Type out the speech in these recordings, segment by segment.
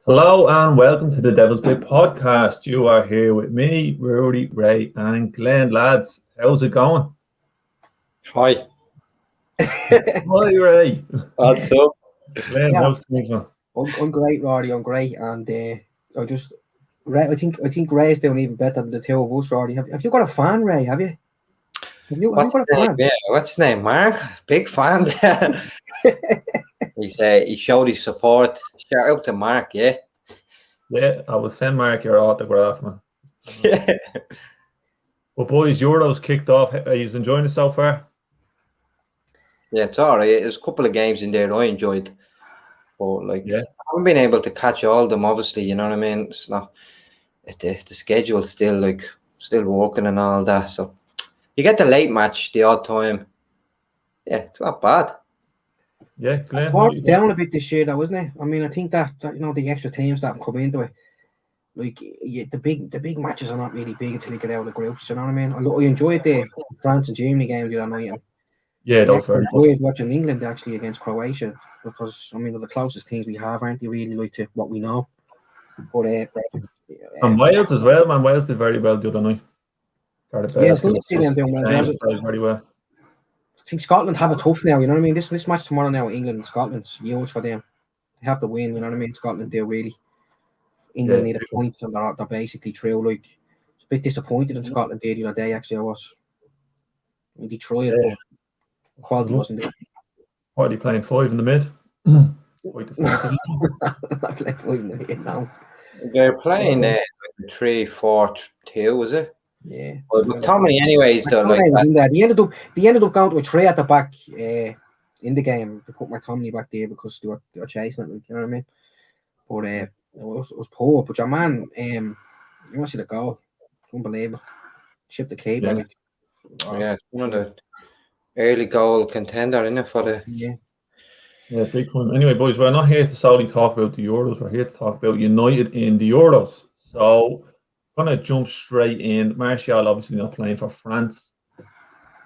Hello and welcome to the Devil's Bit podcast. You are here with me, Rudy, Ray, and Glenn. Lads, how's it going? Hi. Hi, Ray. What's up? Glenn, Yeah. how's things, man? I'm great, Roddy. I'm great, and I think Ray's doing even better than the two of us, Roddy. Have you got a fan, Ray? Have you What's got his a name? fan? Yeah, what's his name? Mark? Big fan there. He showed his support. Shout out to Mark, yeah. Yeah, I will send Mark your autograph, man. But boys, Euros kicked off. Are you enjoying it so far? Yeah, it's all right. There's a couple of games in there I enjoyed. But I haven't been able to catch all of them, obviously, you know what I mean? It's not the schedule's still working and all that. So you get the late match the odd time. Yeah, it's not bad. Yeah, Glenn. It's down a bit this year, though, isn't it? I mean, I think that the extra teams that have come into it, the big matches are not really big until you get out of the groups. You know what I mean? I enjoyed the France and Germany game the other night. Yeah, that was very good. I enjoyed watching England actually against Croatia because I mean they're the closest teams we have, aren't they? Really, to what we know. But and Wales as well, man. Wales did very well the other night. It's nice to see them doing well. Very well. I think Scotland have it tough now. You know what I mean? This match tomorrow now, England and Scotland's huge for them. They have to win. You know what I mean? Scotland do really. England need a point, and they're basically through. Like, it's a bit disappointed in Scotland the other day. Actually, I was. They tried, but quality wasn't there. What are you playing? 5 in the mid? Quite defensive. I play 5 in the mid now. They're playing 3-4-2, was it? Yeah. Well, McTominay, anyways, though, like was in there. They ended up going to a 3 at the back in the game. They put McTominay back there because they were chasing it. You know what I mean? But it was poor. But your man, you want to see the goal? It's unbelievable. Chip the cable. Yeah, one of the early goal contender, isn't it, for the Yeah, big time. Anyway, boys, we're not here to solely talk about the Euros. We're here to talk about United in the Euros. So, I'm going to jump straight in. Martial obviously not playing for France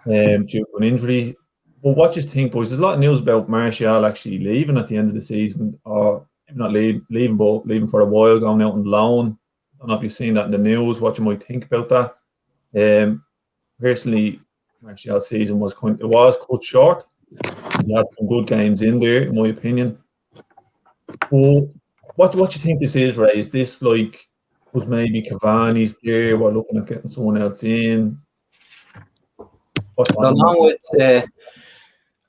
due to an injury. But what do you think, boys? There's a lot of news about Martial actually leaving at the end of the season, or not leaving, but leaving for a while, going out on loan. I don't know if you've seen that in the news, what you might think about that. Personally, Martial's season was cut short. He had some good games in there, in my opinion. Well, what do you think this is, Ray? Is this like, was maybe Cavani's there? We're looking at getting someone else in. I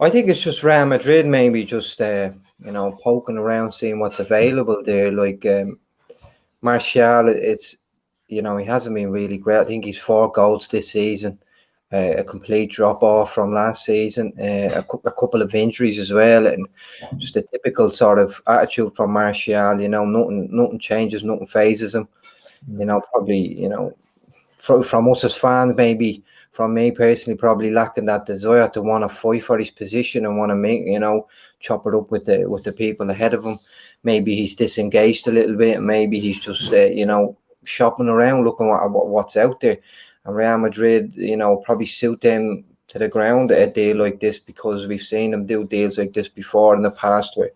think it's just Real Madrid maybe just poking around, seeing what's available there. Like Martial, it's he hasn't been really great. I think he's 4 goals this season. A complete drop off from last season, a couple of injuries as well, and just a typical sort of attitude from Martial. Nothing changes, nothing phases him. Probably from us as fans, maybe from me personally, probably lacking that desire to want to fight for his position and want to make chop it up with the people ahead of him. Maybe he's disengaged a little bit. Maybe he's just shopping around, looking at what's out there. And Real Madrid, probably suit them to the ground a deal like this because we've seen them do deals like this before in the past where,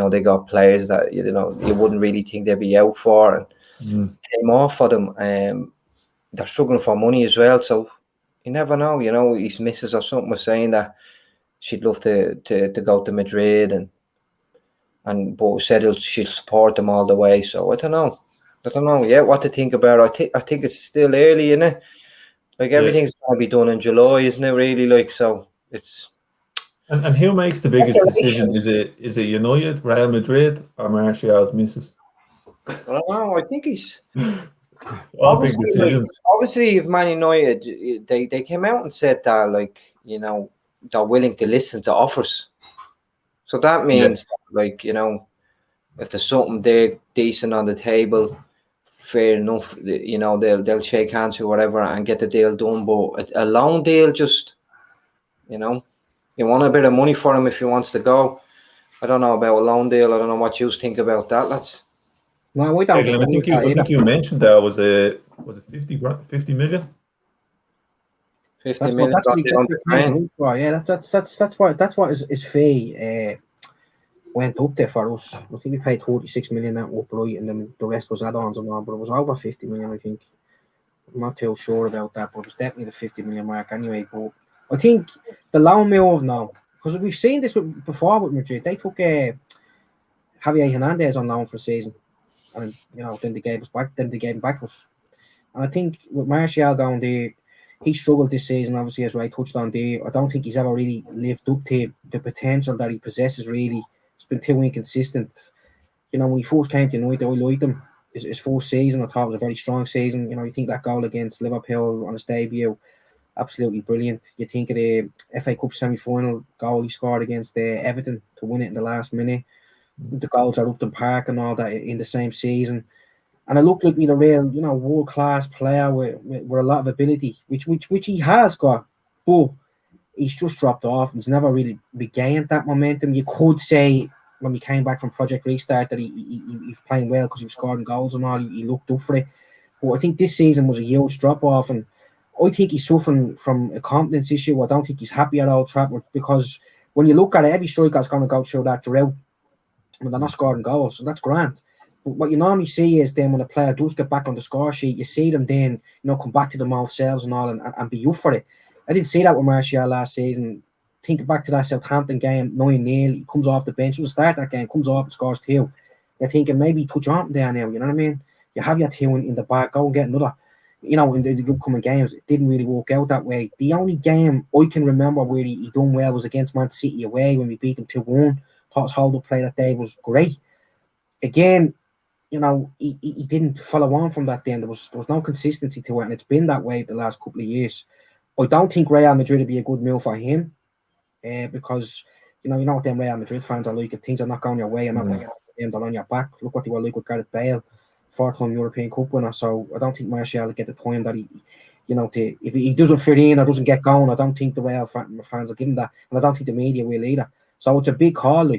they got players that, you wouldn't really think they'd be out for and came off for them. They're struggling for money as well. So you never know, his missus or something was saying that she'd love to go to Madrid but said she'll support them all the way. So I don't know yet what to think about it. I think it's still early, isn't it? Like everything's going to be done in July, isn't it? Really, like so. It's and who makes the biggest decision? Is it United, Real Madrid, or Martial's missus? I don't know. I think he's all big decisions. Obviously, if Man United they came out and said that they're willing to listen to offers. So that means if there's something there decent on the table, fair enough, they'll shake hands or whatever and get the deal done. But a loan deal, just you want a bit of money for him if he wants to go. I don't know about a loan deal. I don't know what you think about that, lads. No, we don't. I think you mentioned that was it 50 million. 50 million. Yeah, that's what is fee. went up there for us. I think we paid 36 million that up right, and then the rest was add-ons and all. But it was over 50 million, I think. I'm not too sure about that, but it was definitely the 50 million mark anyway. But I think the loan move now, because we've seen this before with Madrid, they took Javier Hernandez on loan for a season, and then they gave us back. Then they gave him back to us. And I think with Martial going there, he struggled this season, obviously, as Ray touched on there. I don't think he's ever really lived up to the potential that he possesses, really. It's been too inconsistent. When he first came to United, I liked him. His first season, I thought it was a very strong season. You think that goal against Liverpool on his debut, absolutely brilliant. You think of the FA Cup semi-final goal he scored against Everton to win it in the last minute. The goals at Upton Park and all that in the same season. And it looked like a real, world-class player with a lot of ability, which he has got, but he's just dropped off. He's never really regained that momentum. You could say when he came back from Project Restart that he was playing well because he was scoring goals and all. He looked up for it. But I think this season was a huge drop-off, and I think he's suffering from a confidence issue. I don't think he's happy at Old Trafford, because when you look at it, every striker's going to go through that drought when they're not scoring goals, and that's grand. But what you normally see is then when a player does get back on the score sheet, you see them then, come back to them old selves and all and be up for it. I didn't see that with Martial last season. Think back to that Southampton game, 9-0. He comes off the bench. Doesn't start that game, comes off and scores 2. You're thinking maybe touch on there now, you know what I mean? You have your 2 in the back, go and get another. In the upcoming games, it didn't really work out that way. The only game I can remember where he done well was against Man City away when we beat them 2-1. Thought his hold-up play that day was great. Again, he didn't follow on from that then. There was no consistency to it, and it's been that way the last couple of years. I don't think Real Madrid would be a good move for him, because you know what them Real Madrid fans are like. If things are not going your way, and not going them, they're on your back. Look what they were like with Gareth Bale, 4-time European Cup winner. So I don't think Martial will get the time that he, if he doesn't fit in or doesn't get going, I don't think the Real fans will give him that, and I don't think the media will either. So it's a big call,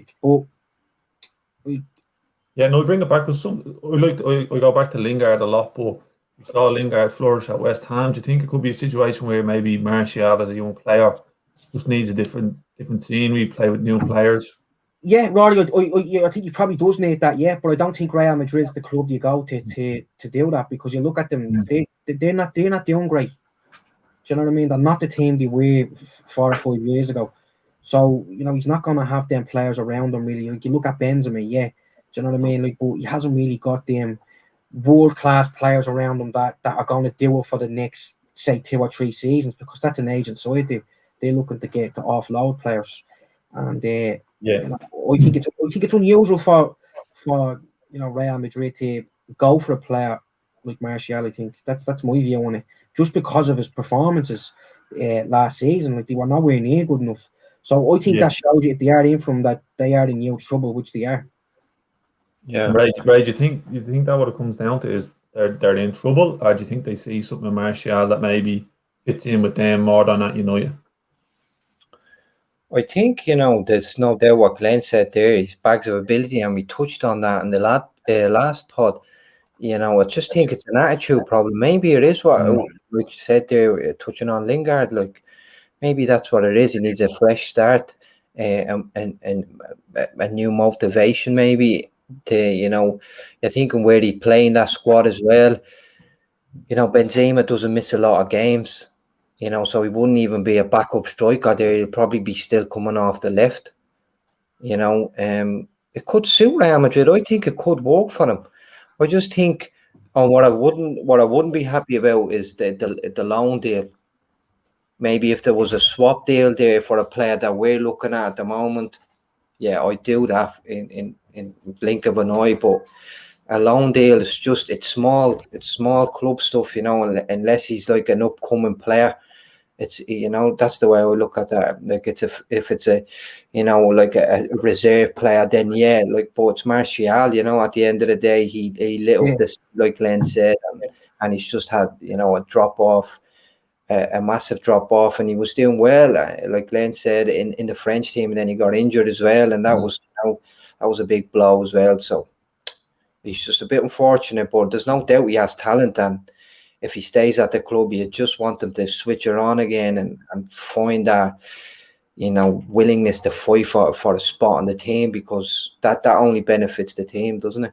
Yeah, no, bring it back because I go back to Lingard a lot, but we saw Lingard flourish at West Ham. Do you think it could be a situation where maybe Martial, as a young player, just needs a different scenery, play with new players? Yeah, Rory, I think he probably does need that, yeah, but I don't think Real Madrid's the club you go to do that, because you look at them, they're not doing great. Do you know what I mean? They're not the team they were 4 or 5 years ago. So, he's not going to have them players around him, really. Like, you look at Benzema, yeah. Do you know what I mean? But he hasn't really got them world-class players around him that are going to do it for the next, say, 2 or 3 seasons, because that's an agent side. They're looking to offload players. And, I think it's unusual for Real Madrid to go for a player like Martial. I think that's my view on it. Just because of his performances last season, they were nowhere near good enough. So I think that shows you, if they are in from that, they are in huge trouble, which they are. Yeah. Ray, do you think that what it comes down to is they're in trouble, or do you think they see something in Martial that maybe fits in with them more than at United? I think, there's no doubt what Glenn said there. His bags of ability, and we touched on that in the last pod. I just think it's an attitude problem. Maybe it is what, like you said there, touching on Lingard, maybe that's what it is. He needs a fresh start, and a new motivation, maybe. You're thinking where he's playing that squad as well. Benzema doesn't miss a lot of games, so he wouldn't even be a backup striker there. He'll probably be still coming off the left. It could suit Real Madrid. I think it could work for them. I just think, what I wouldn't be happy about is the loan deal. Maybe if there was a swap deal there for a player that we're looking at the moment, yeah, I'd do that in blink of an eye. But a loan deal is just, it's small club stuff, unless he's like an upcoming player. It's, that's the way I look at that. Like, if it's a reserve player, then yeah, but it's Martial, at the end of the day, he lit up this, like Glenn said, and he's just had, a drop off, a massive drop off, and he was doing well, like Glenn said, in the French team, and then he got injured as well, and that was that was a big blow as well. So he's just a bit unfortunate, but there's no doubt he has talent, and if he stays at the club, you just want him to switch it on again and find that willingness to fight for a spot on the team, because that only benefits the team, doesn't it?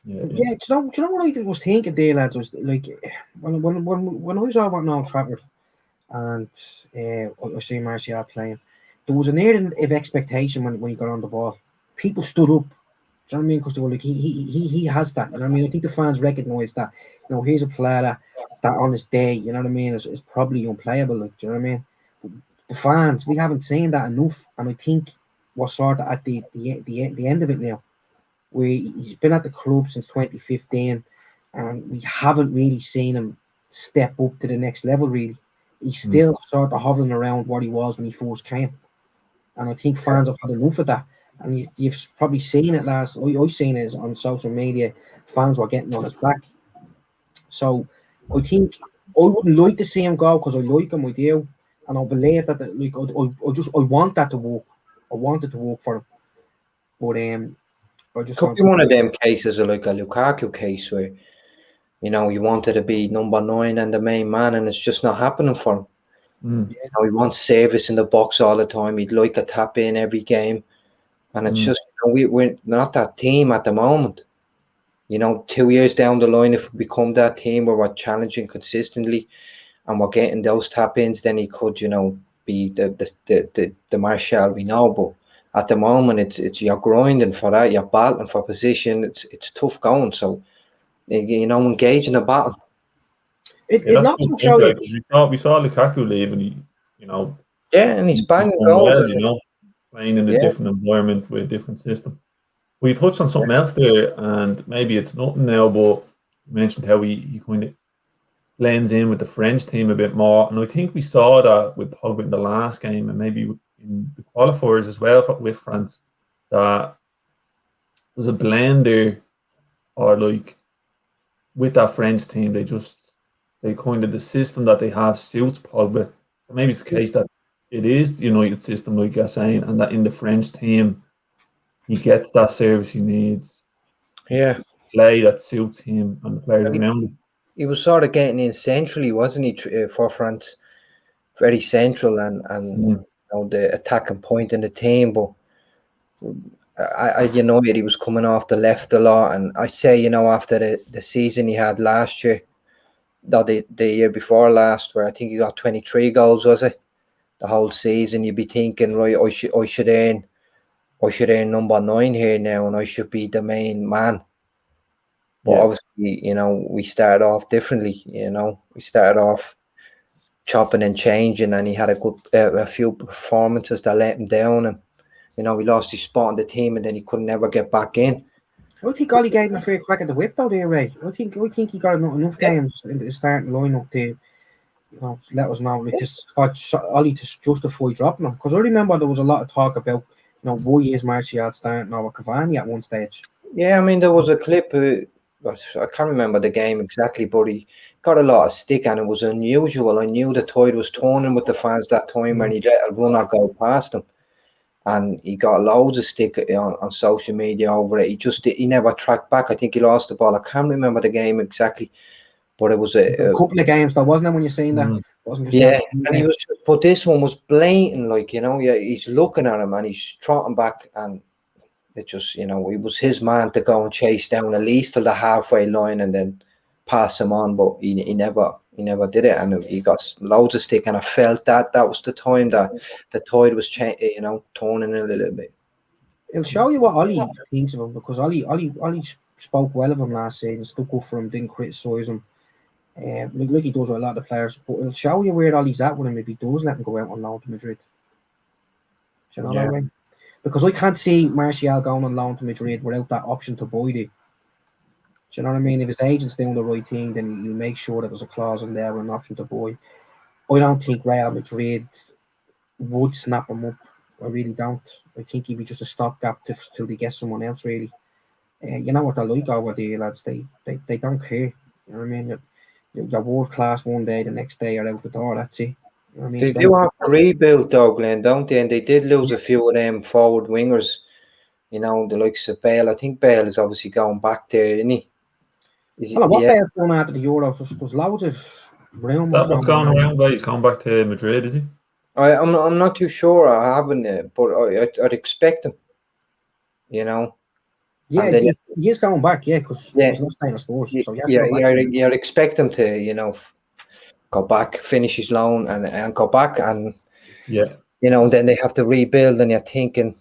Yeah, do you know what I was thinking there, lads? Was like when I was over at Old Trafford and I see Martial playing, there was an air of expectation when he got on the ball. People stood up. Do you know what I mean? Because they were like, he has that. You know what I mean? I think the fans recognise that. Here's a player that on his day, you know what I mean, is probably unplayable. Like, do you know what I mean? The fans, we haven't seen that enough, and I think we're sort of at the end of it now. Where he's been at the club since 2015, and we haven't really seen him step up to the next level. Really, he's still sort of hovering around what he was when he first came, and I think fans have had enough of that. And you've probably seen it last. I've seen it on social media. Fans were getting on his back. So I think I wouldn't like to see him go because I like him, I do, and I believe that I want that to work. I want it to work for him, but I just could be one of them cases, like a Lukaku case, where he wanted to be number 9 and the main man, and it's just not happening for him. He wants service in the box all the time. He'd like a tap in every game, and it's just we're not that team at the moment. 2 years down the line, if we become that team where we're challenging consistently and we're getting those tap ins, then he could, be the Martial we know. But at the moment, it's you're grinding for that, you're battling for position. It's tough going. So engage in a battle. It also shows you. We saw Lukaku leave, and and he's banging goals. Playing in a different environment with a different system. We touched on something else there, and maybe it's nothing now, but you mentioned how he kind of blends in with the French team a bit more, and I think we saw that with Pogba in the last game, and maybe in the qualifiers as well with France, that there's a blend there, or like with that French team, they kind of the system that they have suits Pogba. So maybe it's the case that it is the United system, like you're saying, and that in the French team, he gets that service he needs. Play that suits him and the players around him. He was sort of getting in centrally, wasn't he, for France? Very central and the attacking point in the team. But he was coming off the left a lot. And I say, after the season he had last year, the year before last, where I think he got 23 goals, was it? The whole season, you'd be thinking, right, I should earn number 9 here now, and I should be the main man. But obviously, we started off differently. We started off chopping and changing, and he had a few performances that let him down, and we lost his spot on the team, and then he couldn't ever get back in. I think Ollie gave him a fair crack at the whip, though, there, Ray. I think he got enough games in the starting lineup to let us know, for Ollie to justify dropping him. Because I remember there was a lot of talk about, why is Martial starting over Cavani at one stage? Yeah, I mean, there was a clip, I can't remember the game exactly, but he got a lot of stick, and it was unusual. I knew the tide was turning with the fans that time when he let a runner go past him, and he got loads of stick on social media over it. He never tracked back. I think he lost the ball. I can't remember the game exactly. But it was a couple of games, though, wasn't it, when you're saying that? And he was, but this one was blatant, he's looking at him and he's trotting back, and it just, it was his man to go and chase down at least till the halfway line and then pass him on, but he never did it, and he got loads of stick, and I felt that was the time that the tide was turning a little bit. It'll show you what Ollie thinks of him, because Ollie spoke well of him last season, stuck up for him, didn't criticise him. Like he does with a lot of players, but it'll show you where Ollie's at with him if he does let him go out on loan to Madrid. Do you know what I mean? Because I can't see Martial going on loan to Madrid without that option to buy it. Do you know what I mean? If his agent's doing the right thing, then he'll make sure that there's a clause in there with an option to buy. I don't think Real Madrid would snap him up. I really don't. I think he'd be just a stopgap till they get someone else, really. You know what they're like over there, lads? They don't care. You know what I mean? You're world class one day, the next day you're out the door. That's it. You know what I mean? They do have to rebuild, though, Glenn, don't they? And they did lose a few of them forward wingers. The likes of Bale. I think Bale is obviously going back there, isn't he? What Bale's going after the Euros? There's loads of rumors. What's going around? He's going back to Madrid, is he? I'm not too sure. I haven't, but I'd expect him. You know, Yeah, and then he is going back. Yeah, because yeah, he's not staying at Spurs, so he has to go back. I'd expect him to go back, finish his loan, and go back, and Yeah. then they have to rebuild, and you're thinking,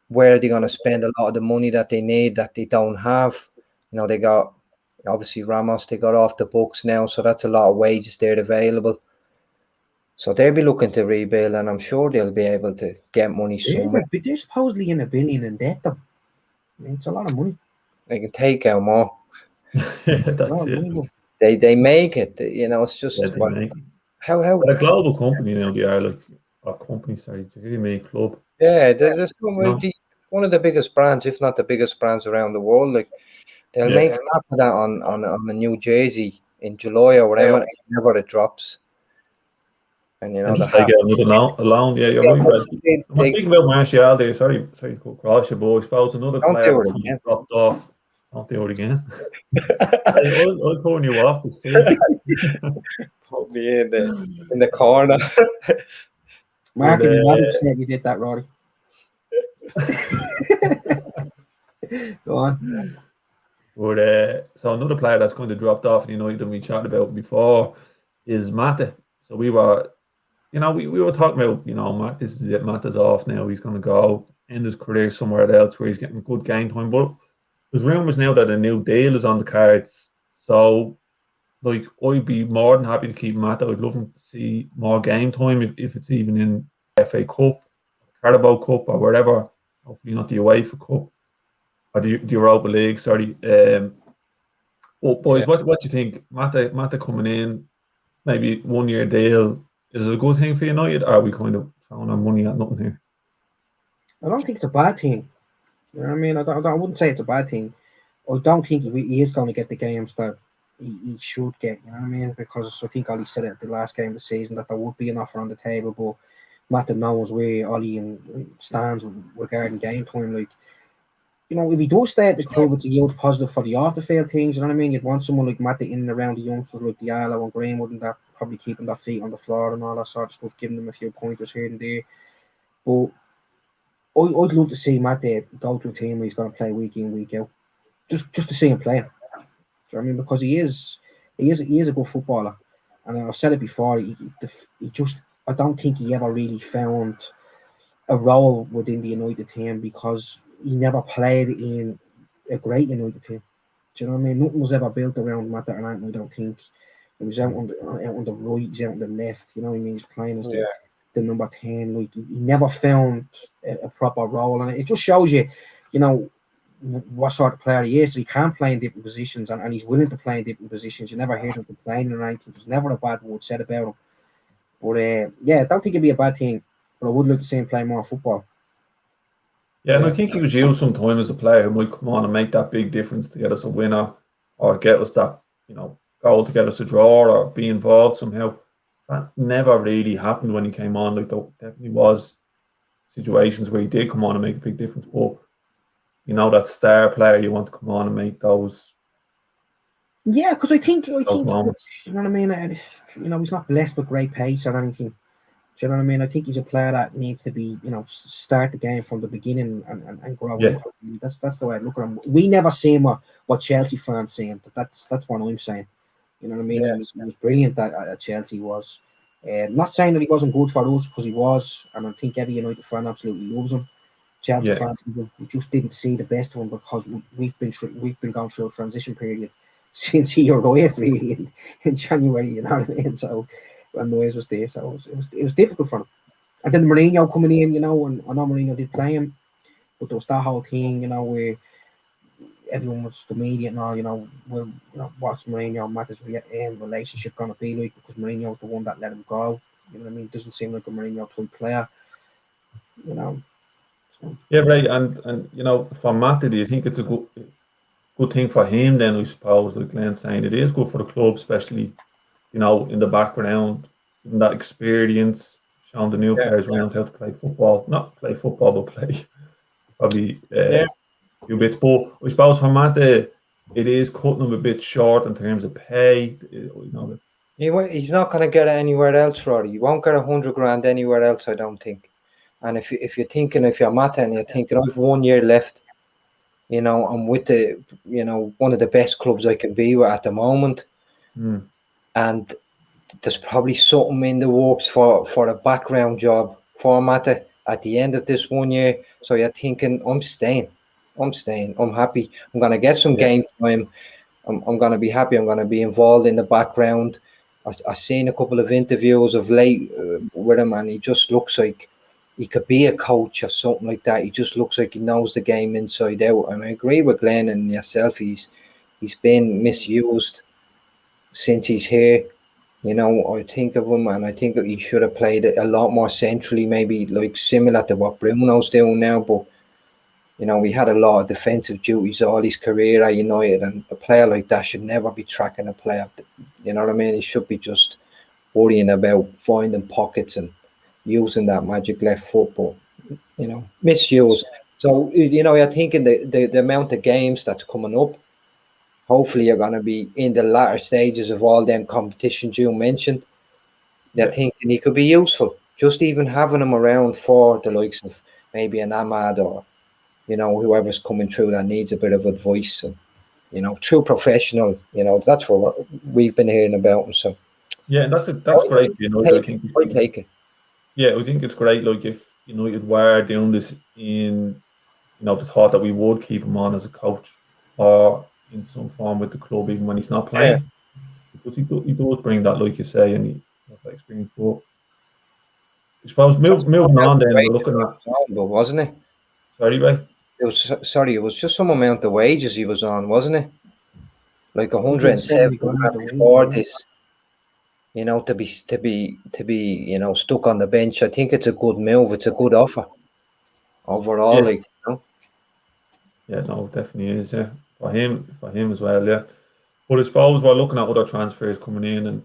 where are they going to spend a lot of the money that they need that they don't have? They got obviously Ramos. They got off the books now, so that's a lot of wages there available. So they'll be looking to rebuild, and I'm sure they'll be able to get money somewhere. They're supposedly in $1 billion in debt, though. I mean, it's a lot of money. They can take out more. That's it. They make it. It's just They make it. how They're a global company now. They are like a company. Sorry, to hear me, club. yeah. There's one of the biggest brands, if not the biggest brands around the world. Like they'll make half of that on a new jersey in July or whatever, whenever it drops. And And just take out another loan. Yeah, you're right, Brad. I'm thinking about Martial there. Sorry to go across you, but I suppose another player that's dropped off. Don't do it again. I'll turn you off. Put me in the corner. Mark and Robbie said you did that, Rory. Go on. But so another player that's kind of dropped off, and we chatted about before, is Mata. So we were, we were talking about, Matt, this is it. Mata's off now. He's going to go end his career somewhere else where he's getting good game time. But there's rumours now that a new deal is on the cards. So, like, I'd be more than happy to keep Mata. I'd love him to see more game time if it's even in FA Cup, Carabao Cup, or wherever. Hopefully not the UEFA Cup or the Europa League. Sorry. Well, boys, what do you think? Mata coming in, maybe 1 year deal. Is it a good thing for United? Or are we kind of throwing our money at nothing here? I don't think it's a bad thing. You know what I mean? I wouldn't say it's a bad thing. I don't think he is going to get the games that he should get. You know what I mean? Because I think Ollie said it at the last game of the season that there would be an offer on the table, but Mata knows where Ollie stands regarding game time. Like, if he does stay at the club, it's a huge positive for the off-the-field things. You know what I mean? You'd want someone like Mata in and around the youngsters like Diallo and Greenwood and that, probably keeping their feet on the floor and all that sort of stuff, giving them a few pointers here and there. But I'd love to see Mata go to a team where he's going to play week in, week out, just to see him play. Do you know what I mean? Because he is a good footballer, and I've said it before. He just, I don't think he ever really found a role within the United team because he never played in a great United team. Do you know what I mean? Nothing was ever built around Mata, and I don't think he was out on the right, he's out on the left. You know what I mean? He's playing as the number 10. Like, he never found a proper role, and it just shows you, what sort of player he is. So he can play in different positions, and he's willing to play in different positions. You never hear him complaining or anything. There's never a bad word said about him. But I don't think it'd be a bad thing. But I would like to see him play more football. Yeah, and I think he was used sometimes as a player who might come on and make that big difference to get us a winner or get us that, goal to get us a draw or be involved somehow. That never really happened when he came on. Like, there definitely was situations where he did come on and make a big difference. But, that star player, you want to come on and make those. Yeah, because I think moments. You know what I mean? He's not blessed with great pace or anything. Do you know what I mean? I think he's a player that needs to be, start the game from the beginning and grow up. That's the way I look at him. We never seen what Chelsea fans saying, but that's what I'm saying. You know what I mean? Yeah. He was brilliant at Chelsea. Was not saying that he wasn't good for us, because he was, and I think every United fan absolutely loves him. Chelsea fans, we just didn't see the best of him because we've been going through a transition period since he arrived really in January. You know what I mean? So when Moyes was there, so it was difficult for him. And then Mourinho coming in, and I know Mourinho did play him, but there was that whole thing, where everyone was, the media and all, what's Mourinho and Matta's relationship going to be like, because Mourinho was the one that let him go. You know what I mean? Doesn't seem like a Mourinho type player. So. Yeah, right. And for Matta, do you think it's a good thing for him then? I suppose, like Glenn's saying, it is good for the club, especially in the background, in that experience, showing the new players around how to play football. Not play football, but play probably a few bits. But I suppose for Mata, it is cutting him a bit short in terms of pay. He's not going to get it anywhere else, Roddy. You won't get 100 grand anywhere else, I don't think. And if you're thinking, if you're Mata and you're thinking, I've 1 year left, I'm with the, one of the best clubs I can be with at the moment. And there's probably something in the works for a background job for Mata at the end of this 1 year. So you're thinking, I'm staying. I'm happy. I'm going to get some game time. I'm going to be happy. I'm going to be involved in the background. I've seen a couple of interviews of late with him, and he just looks like he could be a coach or something like that. He just looks like he knows the game inside out. And I agree with Glenn and yourself. He's been misused since he's here. I think of him, and I think he should have played a lot more centrally, maybe like similar to what Bruno's doing now. But he had a lot of defensive duties all his career at United, and a player like that should never be tracking a player. You know what I mean? He should be just worrying about finding pockets and using that magic left foot, but misuse. So you're thinking the amount of games that's coming up. Hopefully, you're going to be in the latter stages of all them competitions you mentioned. They're thinking he could be useful. Just even having him around for the likes of maybe an Ahmad or whoever's coming through that needs a bit of advice, and true professional. That's what we've been hearing about him. So yeah, that's great. I think I take it. Yeah, I think it's great. Like if United were doing this in the thought that we would keep him on as a coach or in some form with the club, even when he's not playing, because he does bring that, like you say, and he has that experience. But I suppose moving on, then we're looking at, wasn't it? Sorry, Ray. It was just some amount of wages he was on, wasn't it? Like 107 before this. To be stuck on the bench. I think it's a good move. It's a good offer overall. Yeah, no, it definitely is. Yeah, for him as well. Yeah, but I suppose we're looking at other transfers coming in, and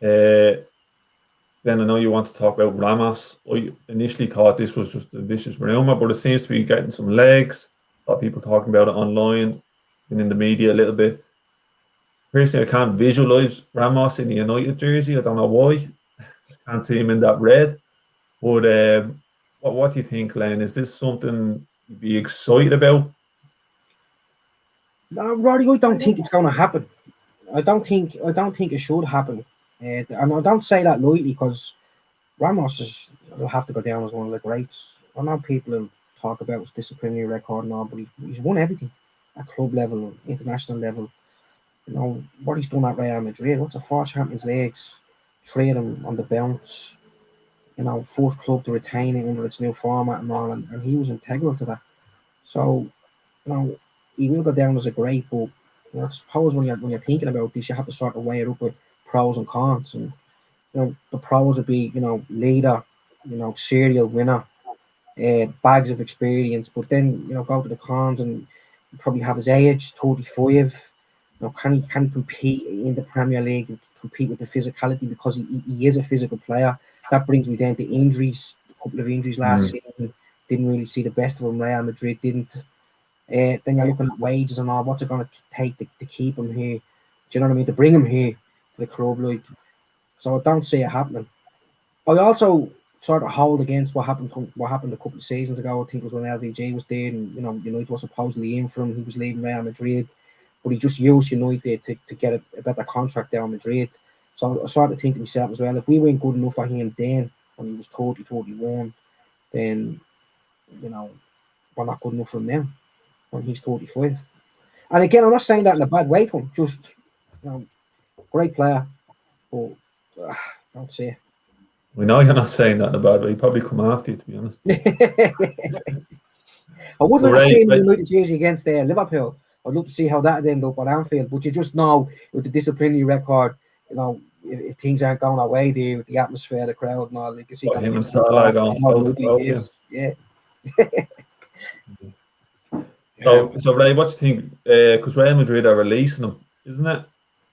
then I know you want to talk about Ramos. I initially thought this was just a vicious rumor, but it seems to be getting some legs. A lot of people talking about it online and in the media a little bit. Personally, I can't visualize Ramos in the United jersey. I don't know why. I can't see him in that red. But what do you think, Len? Is this something you'd be excited about? No, Roddy, I don't think it's going to happen. I don't think it should happen. And I don't say that lightly, because Ramos will have to go down as one of the greats. I know people talk about his disciplinary record and all, but he's won everything at club level, international level. What he's done at Real Madrid, what's a 4 Champions Leagues, trade him on the bounce, fourth club to retain it under its new format and all, and he was integral to that. So, he will go down as a great, but I suppose when you're thinking about this, you have to sort of weigh it up with pros and cons. And the pros would be leader, serial winner, bags of experience. But then go to the cons, and you probably have his age, 35. Can he compete in the Premier League and compete with the physicality, because he is a physical player? That brings me down to injuries. A couple of injuries last season. Didn't really see the best of him. Real Madrid didn't. Then you're looking at wages and all. What's it going to take to keep him here? Do you know what I mean? To bring him here to the club, so I don't see it happening. I also sort of hold against what happened a couple of seasons ago. I think it was when LVG was there, and United was supposedly in for him. He was leaving Real Madrid, but he just used United to get a better contract there in Madrid. So I sort of think to myself as well, if we weren't good enough for him then, when he was 30, 31, then we're not good enough for him now when he's 35. And again, I'm not saying that in a bad way to him. Just great player, but don't say it. We know you're not saying that in a bad way. He'd probably come after you, to be honest. I would like to see him in the United jersey against Liverpool. I'd love to see how that would end up at Anfield. But you just know, with the disciplinary record, if things aren't going our way there, with the atmosphere, the crowd and all, you can see him and Salah going. Yeah. So Ray, what do you think? Because Real Madrid are releasing him, isn't it?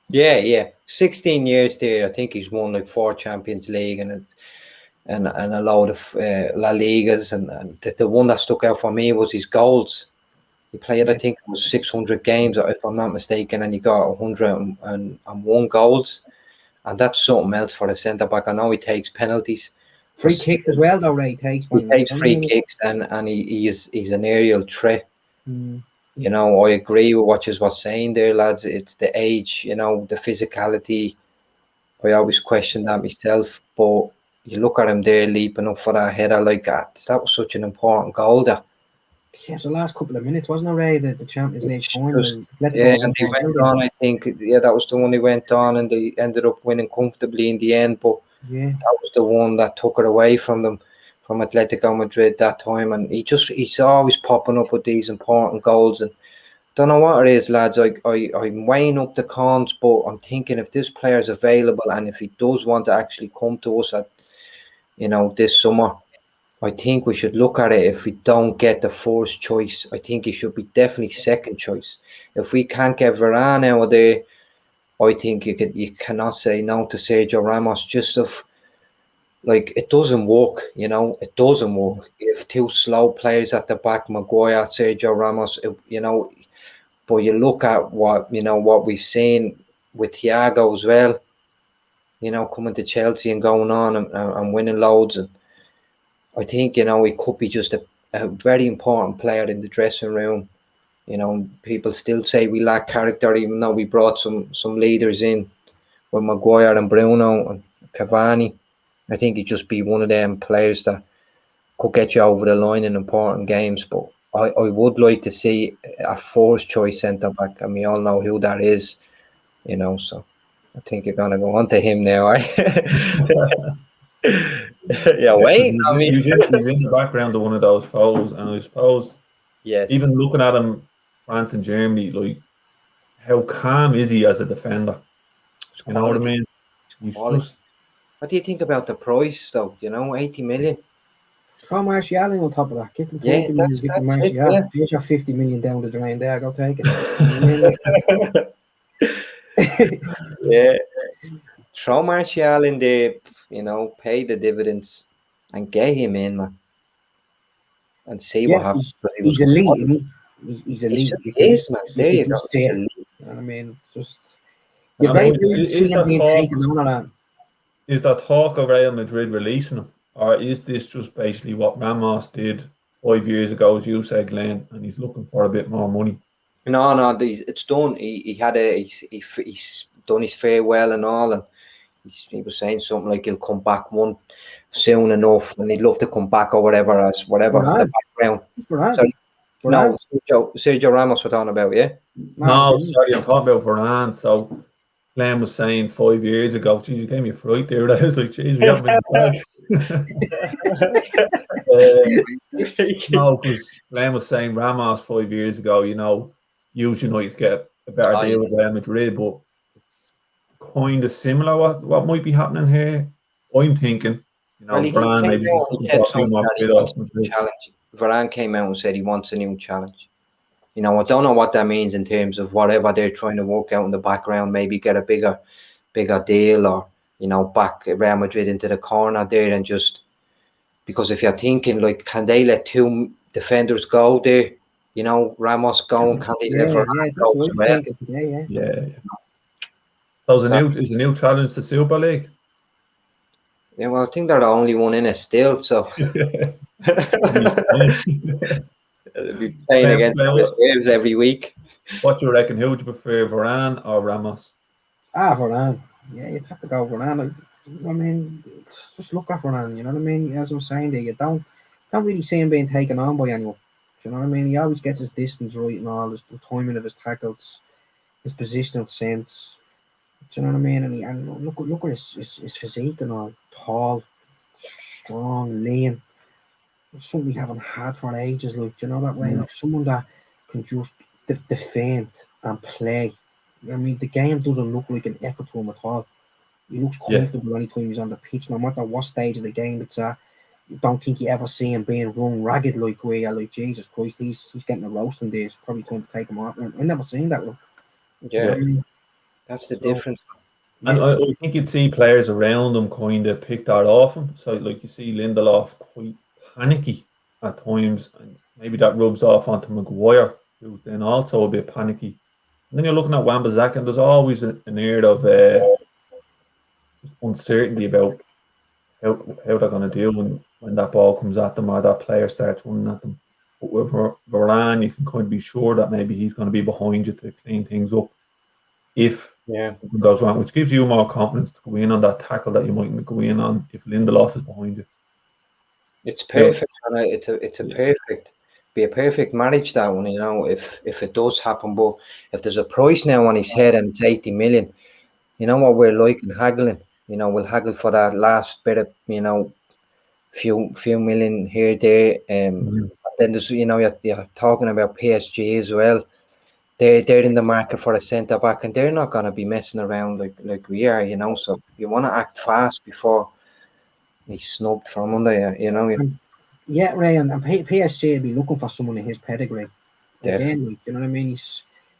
Yeah. 16 years there. I think he's won like 4 Champions League and a load of La Ligas. And the one that stuck out for me was his goals. He played, I think it was 600 games, if I'm not mistaken, and he got 101 goals. and that's something else for a centre back. I know he takes penalties. Free kicks as well, though, Ray takes. He takes free kicks, and he's an aerial threat. You know, I agree with what you were saying there, lads. It's the age, you know, the physicality. I always question that myself, but you look at him there leaping up for that header like that. That was such an important goal. That yeah, it was the last couple of minutes, wasn't it, Ray? The Champions League final. Yeah, and they went on. I think that was the one they went on, and they ended up winning comfortably in the end. But that was the one that took it away from them, from Atletico Madrid that time. And he's always popping up with these important goals. And don't know what it is, lads. I'm weighing up the cons, but I'm thinking if this player is available and if he does want to actually come to us at, you know, this summer, I think we should look at it. If we don't get the first choice, I think he should be definitely second choice. If we can't get Varane out of there, I think you cannot say no to Sergio Ramos. Just of like, it doesn't work, you know. It doesn't work. You have two slow players at the back, Maguire, Sergio Ramos, you know. But you look at what we've seen with Thiago as well, you know, coming to Chelsea and going on and winning loads. And I think, you know, he could be just a very important player in the dressing room. You know, people still say we lack character, even though we brought some leaders in with Maguire and Bruno and Cavani. I think he'd just be one of them players that could get you over the line in important games. But I would like to see a first choice centre back, and we all know who that is, you know. So I think you're gonna go on to him now, eh? Yeah, wait. He's in the background of one of those foes, and I suppose, yes, even looking at him, France and Germany, like, how calm is he as a defender? You know what I mean? He's just. What do you think about the price, though? You know, 80 million. Throw Martial on top of that. Get them 40 million, get them Martial. Yeah. Here's your 50 million down the drain there. Go take it. Yeah. Throw Martial in there, you know, pay the dividends and get him in, man. And see what happens. He's elite. He's elite. He is, man. There you go. You know what I mean? Just. Is that talk of Real Madrid releasing him? Or is this just basically what Ramos did 5 years ago, as you said, Glenn, and he's looking for a bit more money? No, it's done. He's done his farewell and all, and he was saying something like he'll come back soon enough, and he'd love to come back or whatever for the background. No, Sergio Ramos we're talking about, yeah? No, sorry, I'm talking about Varane. So Glenn was saying 5 years ago, geez, you gave me a fright there. I was like, geez, we haven't been back. No, because Glenn was saying Ramos 5 years ago, you know, usually United get a better deal with Real Madrid, but it's kind of similar what might be happening here. I'm thinking, you know, Varane maybe Varane came out and said he wants a new challenge. You know, I don't know what that means in terms of whatever they're trying to work out in the background, maybe get a bigger deal, or, you know, back Real Madrid into the corner there, and just because if you're thinking, like, can they let two defenders go there? You know, Ramos go, and can they let Varane go as well? Yeah. So it's a new challenge to Super League. Yeah, well, I think they're the only one in it still, so they'll be playing against the Waves every week. What do you reckon? Who would you prefer, Varane or Ramos? Varane. Yeah, you'd have to go Varane. I mean, just look at Varane. You know what I mean? As I was saying there, you don't really see him being taken on by anyone. Do you know what I mean? He always gets his distance right and all, the timing of his tackles, his positional sense. Do you know what I mean? And look at his physique and all. Tall, strong, lean. Something we haven't had for ages, like, you know, that way, like someone that can just defend and play. I mean, the game doesn't look like an effort to him at all. He looks comfortable anytime he's on the pitch, no matter what stage of the game it's at. You don't think you ever see him being run ragged, like, where you're like, Jesus Christ, he's getting a roast in there. It's probably time to take him off. I've never seen that one. Yeah, that's the difference. And I think you'd see players around him kind of pick that off him. So, like, you see Lindelof quite panicky at times, and maybe that rubs off onto Maguire, who's then also a bit panicky. And then you're looking at Wan-Bissaka, and there's always an air of just uncertainty about how they're going to deal when that ball comes at them or that player starts running at them. But with Varane, you can kind of be sure that maybe he's going to be behind you to clean things up if something goes wrong, which gives you more confidence to go in on that tackle that you might go in on if Lindelof is behind you. It's perfect. And it's a perfect marriage, that one, if it does happen. But if there's a price now on his head and it's 80 million, you know what we're like in haggling. We'll haggle for that last bit of, few million here, there. Then there's, you're talking about PSG as well. They're in the market for a centre back, and they're not going to be messing around like we are, So you want to act fast before he's snubbed from under you, Yeah, Ray, and PSG will be looking for someone in his pedigree. Definitely. Again, you know what I mean?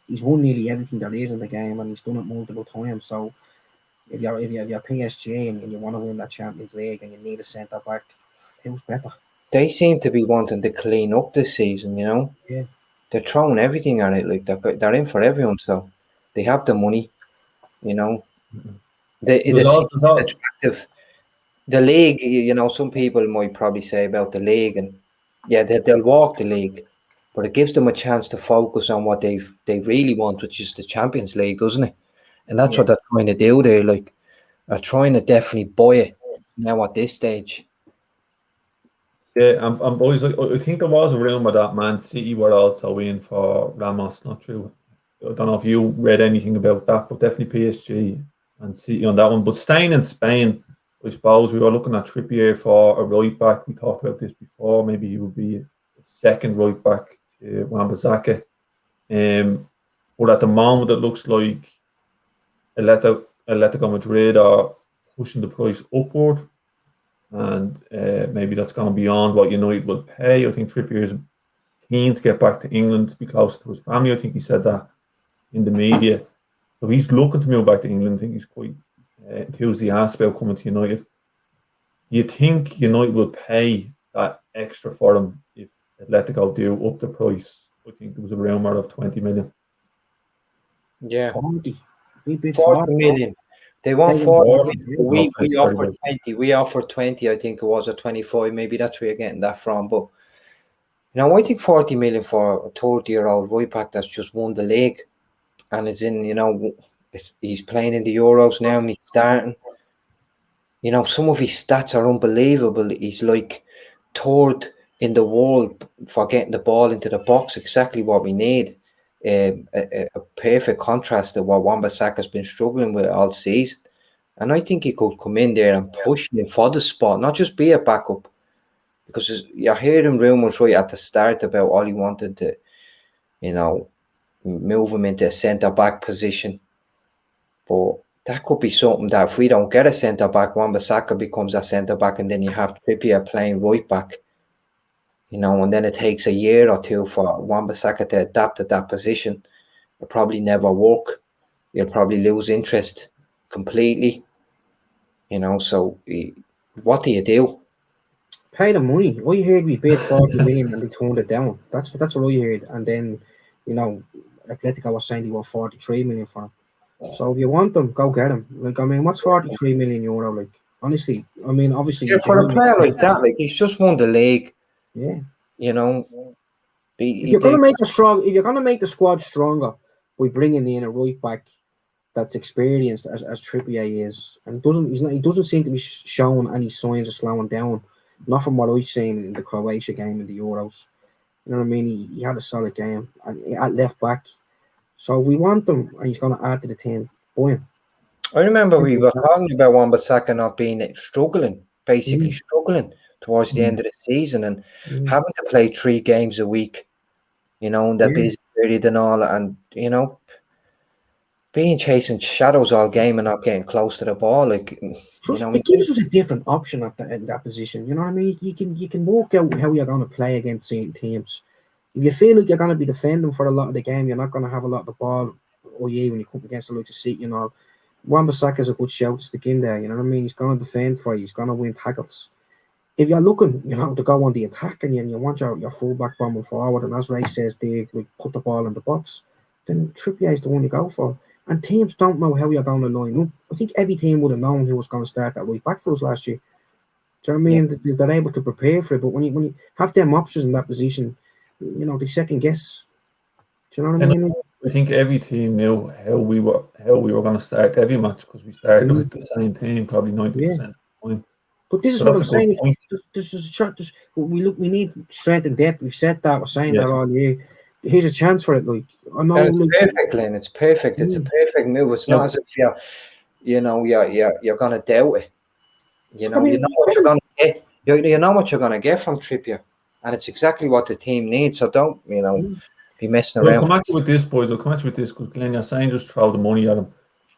He's won nearly everything there is in the game, and he's done it multiple times. So if you're PSG and you want to win that Champions League and you need a centre back, who's better? They seem to be wanting to clean up this season, Yeah. They're throwing everything at it, like they're in for everyone, so they have the money, It's attractive. The league, some people might probably say about the league, and they'll walk the league, but it gives them a chance to focus on what they really want, which is the Champions League, doesn't it? And that's what they're trying to do there. Like, they're trying to definitely buy it now at this stage. Yeah, and boys, I think there was a rumour that Man City were also in for Ramos. Not true. I don't know if you read anything about that, but definitely PSG and City on that one. But staying in Spain, I suppose we were looking at Trippier for a right back. We talked about this before. Maybe he would be a second right back to Wan-Bissaka. But at the moment, it looks like Atletico Madrid are pushing the price upward. And maybe that's gone beyond what United will pay. I think Trippier is keen to get back to England to be closer to his family. I think he said that in the media. So he's looking to move back to England. I think he's quite enthusiastic about coming to United. Do you think United will pay that extra for him if Atletico do up the price? I think there was a rumour of 20 million. Yeah. 40 million. They want 40. We offered 20. We offered 20. I think it was at 25. Maybe that's where you're getting that from. But I think 40 million for a 30-year-old right back that's just won the league, and it's in. He's playing in the Euros now, and he's starting. Some of his stats are unbelievable. He's like third in the world for getting the ball into the box. Exactly what we need. A perfect contrast to what Wan-Bissaka has been struggling with all season. And I think he could come in there and push him for the spot, not just be a backup. Because you're hearing rumours right at the start about all he wanted to, move him into a centre-back position. But that could be something that if we don't get a centre-back, Wan-Bissaka becomes a centre-back, and then you have Trippier playing right back. And then it takes a year or two for Wan-Bissaka to adapt to that position. It'll probably never work. You'll probably lose interest completely. So what do you do? Pay the money. I heard we bid 40 million and they turned it down. That's what I heard. And then, Atletico was saying they want 43 million for him. So if you want them, go get them. Like, I mean, what's 43 million euro? Like, honestly, I mean, obviously, for a player like that, like, he's just won the league. Yeah. If you're gonna make the squad stronger by bringing in a right back that's experienced as Trippier is, and he doesn't seem to be showing any signs of slowing down. Not from what I've seen in the Croatia game in the Euros. You know what I mean? He had a solid game at left back. So if we want him and he's going to add to the team, buy him. I remember we were talking about Wan-Bissaka not being struggling towards the end of the season and having to play 3 games a week, in that busy period and all, and being chasing shadows all game and not getting close to the ball, like, it gives us a different option in that position. You know what I mean? You can work out how you're going to play against certain teams. If you feel like you're going to be defending for a lot of the game, you're not going to have a lot of the ball. When you come against the likes of City, Wan-Bissaka is a good shout to stick in there. You know what I mean? He's going to defend for you. He's going to win tackles. If you're looking, to go on the attack and you want your fullback bombing forward, and as Ray says, they put the ball in the box, then Trippier is the one you go for. And teams don't know how you're going to line up. I think every team would have known who was going to start that right back for us last year. Do you know what I mean? Yeah. They're able to prepare for it, but when you have them options in that position, they second guess. Do you know what I mean? I think every team knew how we were going to start every match because we started with the same team probably 90% of the time. But this is what I'm saying. We need strength and depth. We've said that. We're saying that all year. Here's a chance for it. Like I know, it's perfect, Glenn. It's perfect. It's a perfect move. It's not as if you're gonna doubt it. You know what you're gonna get. You know what you're gonna get from Trippier, and it's exactly what the team needs. So don't be messing around. I'll come at you with this, boys. I'll come at you with this because Glenn, you're saying just throw the money at him.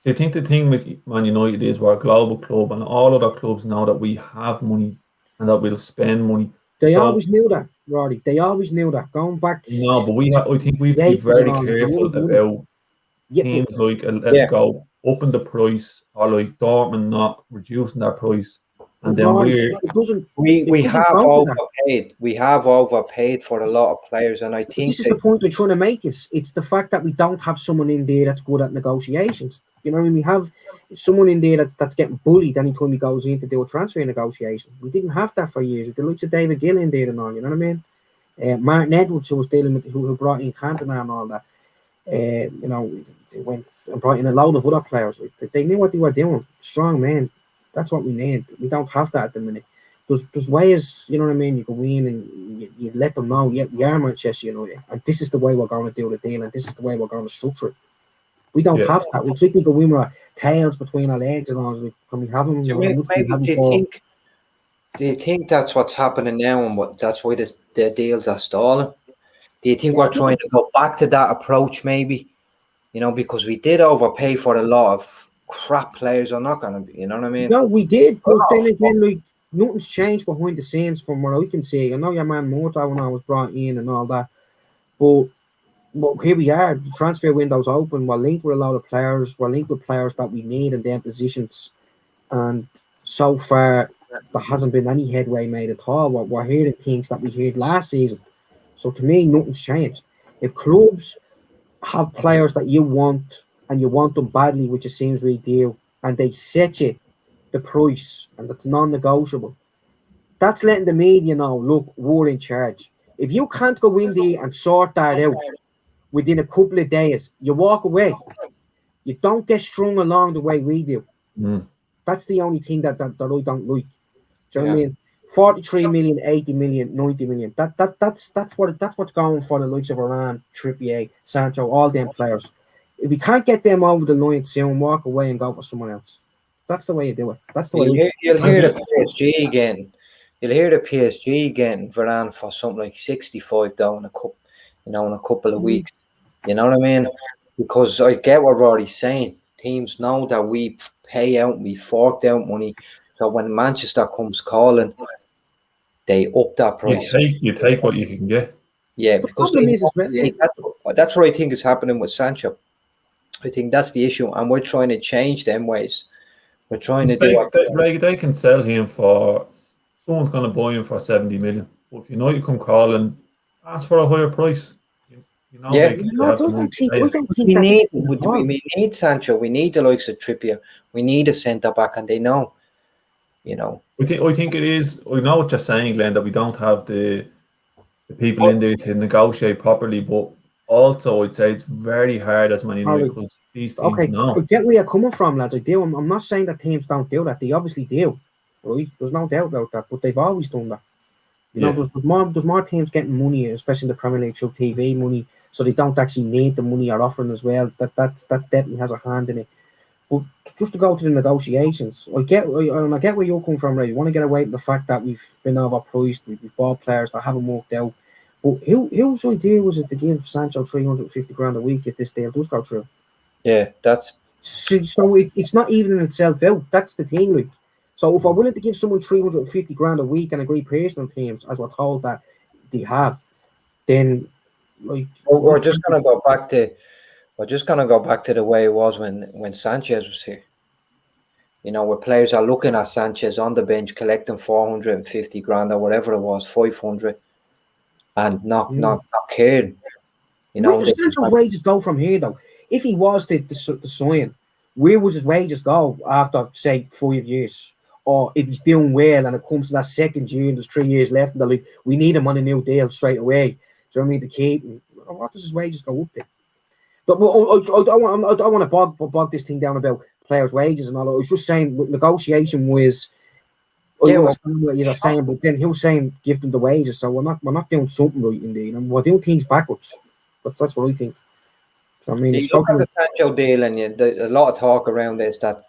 So I think the thing with Man United is we're a global club, and all other clubs know that we have money and that we'll spend money. They always knew that, Roddy. They always knew that. Going back. No, but I think we have to be very careful about teams like Atletico upping the price or like Dortmund not reducing their price. And then we have overpaid. We have overpaid for a lot of players, and I think this is the point we're trying to make. It's the fact that we don't have someone in there that's good at negotiations. You know what I mean? We have someone in there that's getting bullied anytime he goes in to do a transfer negotiation. We didn't have that for years. The likes of David Gill in there and all. You know what I mean? Martin Edwards, who was dealing with who brought in Cantona and all that. They went and brought in a load of other players. They knew what they were doing. Strong men. That's what we need. We don't have that at the minute. There's ways, you know what I mean? You go in and you let them know, we are Manchester United, and this is the way we're going to do the deal, and this is the way we're going to structure it. We don't have that. It's like we go in with our tails between our legs and all. Can we have them? Do you think that's what's happening now, and that's why the deals are stalling? Do you think we're trying to go back to that approach, maybe? Because we did overpay for a lot of crap players are not going to be, you know what I mean? No, we did, but then again, nothing's changed behind the scenes from what I can see. I know your man Morto when I was brought in and all that, but here we are. The transfer window's open. We're linked with a lot of players. We're linked with players that we need in their positions, and so far there hasn't been any headway made at all. We're hearing things that we heard last season. So to me, nothing's changed. If clubs have players that you want, and you want them badly, which it seems we do, and they set you the price, and it's non-negotiable. That's letting the media know, look, we're in charge. If you can't go in there and sort that out within a couple of days, you walk away. You don't get strung along the way we do. That's the only thing that I don't like. Do you know what I mean? 43 million, 80 million, 90 million. That's what's going for the likes of Varane, Trippier, Sancho, all them players. If you can't get them over the line soon, walk away and go for someone else. That's the way you do it. That's the way you'll hear the PSG again. You'll hear the PSG again Varane for something like 65 down in a couple of weeks. You know what I mean? Because I get what Rory's saying. Teams know that we pay out, we forked out money. So when Manchester comes calling, they up that price. You take what you can get. Yeah, because that's what I think is happening with Sancho. I think that's the issue, and we're trying to change them ways. We're trying to do they can sell him for someone's going to buy him for 70 million. But if you come calling, ask for a higher price. We need Sancho. We need the likes of Trippier. We need a centre back, and they know. I think it is. I know what you're saying, Glenn, that we don't have the people in there to negotiate properly, but also I'd say it's very hard as Man United because these teams know. I get where you're coming from, lads. I do. I'm not saying that teams don't do that. They obviously do, right? There's no doubt about that. But they've always done that. There's more teams getting money, especially in the Premier League through TV money, so they don't actually need the money you're offering as well. That's definitely has a hand in it. But just to go to the negotiations, I get where you're coming from, right? You want to get away from the fact that we've been overpriced, we've bought players that haven't worked out. But whose idea was it to give Sancho 350 grand a week if this deal does go through? Yeah, that's so it's not even in itself out. That's the thing, like. So if I'm willing to give someone 350 grand a week and agree personal terms, as we're told that they have, then like we're just gonna go back to the way it was when Sanchez was here. Where players are looking at Sanchez on the bench collecting 450 grand or whatever it was, 500, and not caring. Where does Sancho's wages go from here though? if he was the sign, where would his wages go after, say, 5 years? Or if he's doing well and it comes to that second year and there's 3 years left, and they're like, we need him on a new deal straight away. Do you know what I mean? To keep him. What does his wages go up to? But I don't want to bog this thing down about players' wages and all that. I was just saying negotiation was. I understand what you're saying, but then he was saying give them the wages, so we're not doing something right indeed, and we're doing things backwards. That's what I think. So, I mean, you look at the Sancho deal, and a lot of talk around this that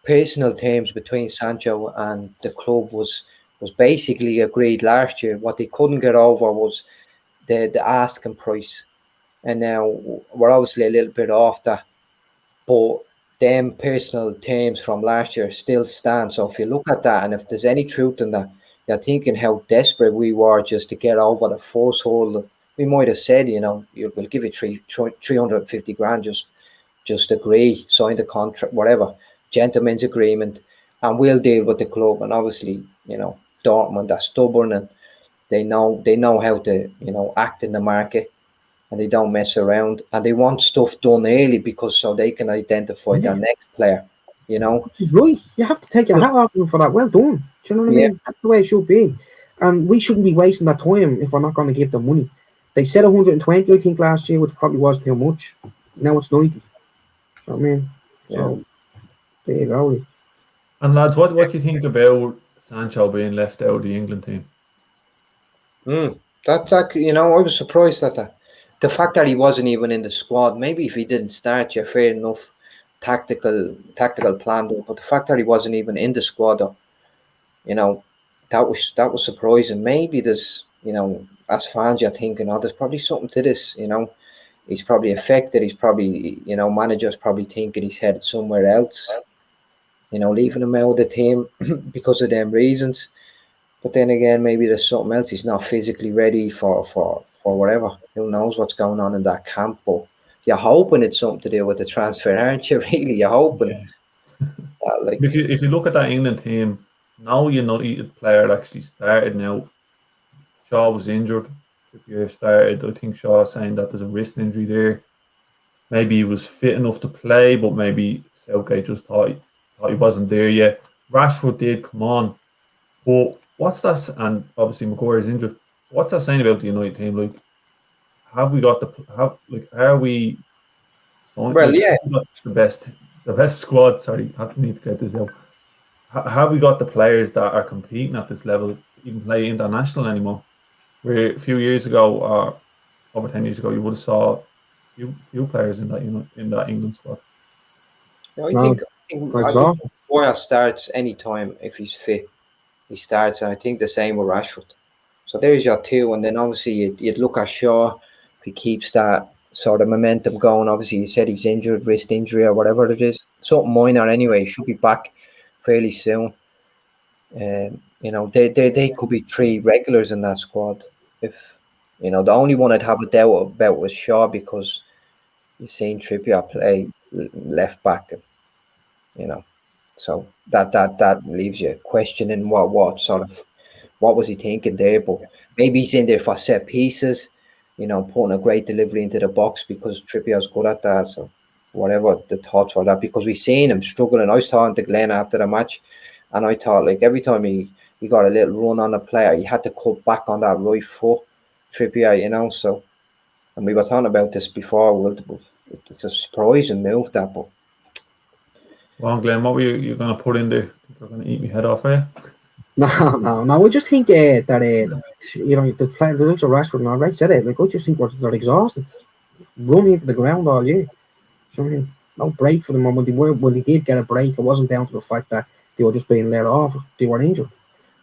personal terms between Sancho and the club was basically agreed last year. What they couldn't get over was the asking price, and now we're obviously a little bit off that, but them personal terms from last year still stand. So if you look at that, and if there's any truth in that, you're thinking how desperate we were just to get over the first hurdle. We might have said, we'll give you 350 grand, just agree, sign the contract, whatever, gentleman's agreement, and we'll deal with the club. And obviously, Dortmund are stubborn, and they know how to, act in the market, and they don't mess around, and they want stuff done early because so they can identify their next player, Which is right. You have to take your hat off them for that. Well done. Do you know what I mean? That's the way it should be. And we shouldn't be wasting that time if we're not going to give them money. They said 120, I think, last year, which probably was too much. Now it's 90. Do you know what I mean? So, there you go. And lads, what do you think about Sancho being left out of the England team? That's like, I was surprised at that. The fact that he wasn't even in the squad, maybe if he didn't start, you're fair enough, tactical plan, but the fact that he wasn't even in the squad, that was surprising. Maybe there's, as fans, you're thinking, there's probably something to this, he's probably affected, he's probably, managers probably thinking he's headed somewhere else, leaving him out of the team because of them reasons. But then again, maybe there's something else. He's not physically ready for whatever. Who knows what's going on in that camp? But you're hoping it's something to do with the transfer, aren't you? Really, you're hoping. Yeah. If you look at that England team, no United player actually started now. Shaw was injured. Trippier started. I think Shaw saying that there's a wrist injury there. Maybe he was fit enough to play, but maybe Southgate just thought he wasn't there yet. Rashford did come on, but what's that? And obviously Maguire is injured. What's that saying about the United team? Like, have we got are we? The best squad. Sorry, I need to get this out. Have we got the players that are competing at this level to even play international anymore? Where a few years ago, or over 10 years ago, you would have saw few players in that England squad. I think Maguire starts anytime if he's fit. He starts, and I think the same with Rashford. So there's your two, and then obviously you'd look at Shaw if he keeps that sort of momentum going. Obviously, you said he's injured, wrist injury or whatever it is, something minor anyway. He should be back fairly soon. They could be three regulars in that squad. If the only one I'd have a doubt about was Shaw, because you've seen Trippier play left back, so that leaves you questioning what was he thinking there. But maybe he's in there for set pieces, putting a great delivery into the box because Trippier's good at that. So whatever the thoughts were that, because we've seen him struggling. I was talking to Glenn after the match, and I thought, like, every time he got a little run on a player, he had to cut back on that right foot, Trippier, so. And we were talking about this before. It's a surprising move, that, but. Well, Glenn, what were you going to put in there? Think you're going to eat me head off, eh? No. I just think that the players, the likes of Rashford and all right said it. Like, I just think they're exhausted, running into the ground all year. So, I mean, no break for them. And when they did get a break, it wasn't down to the fact that they were just being let off; they were injured.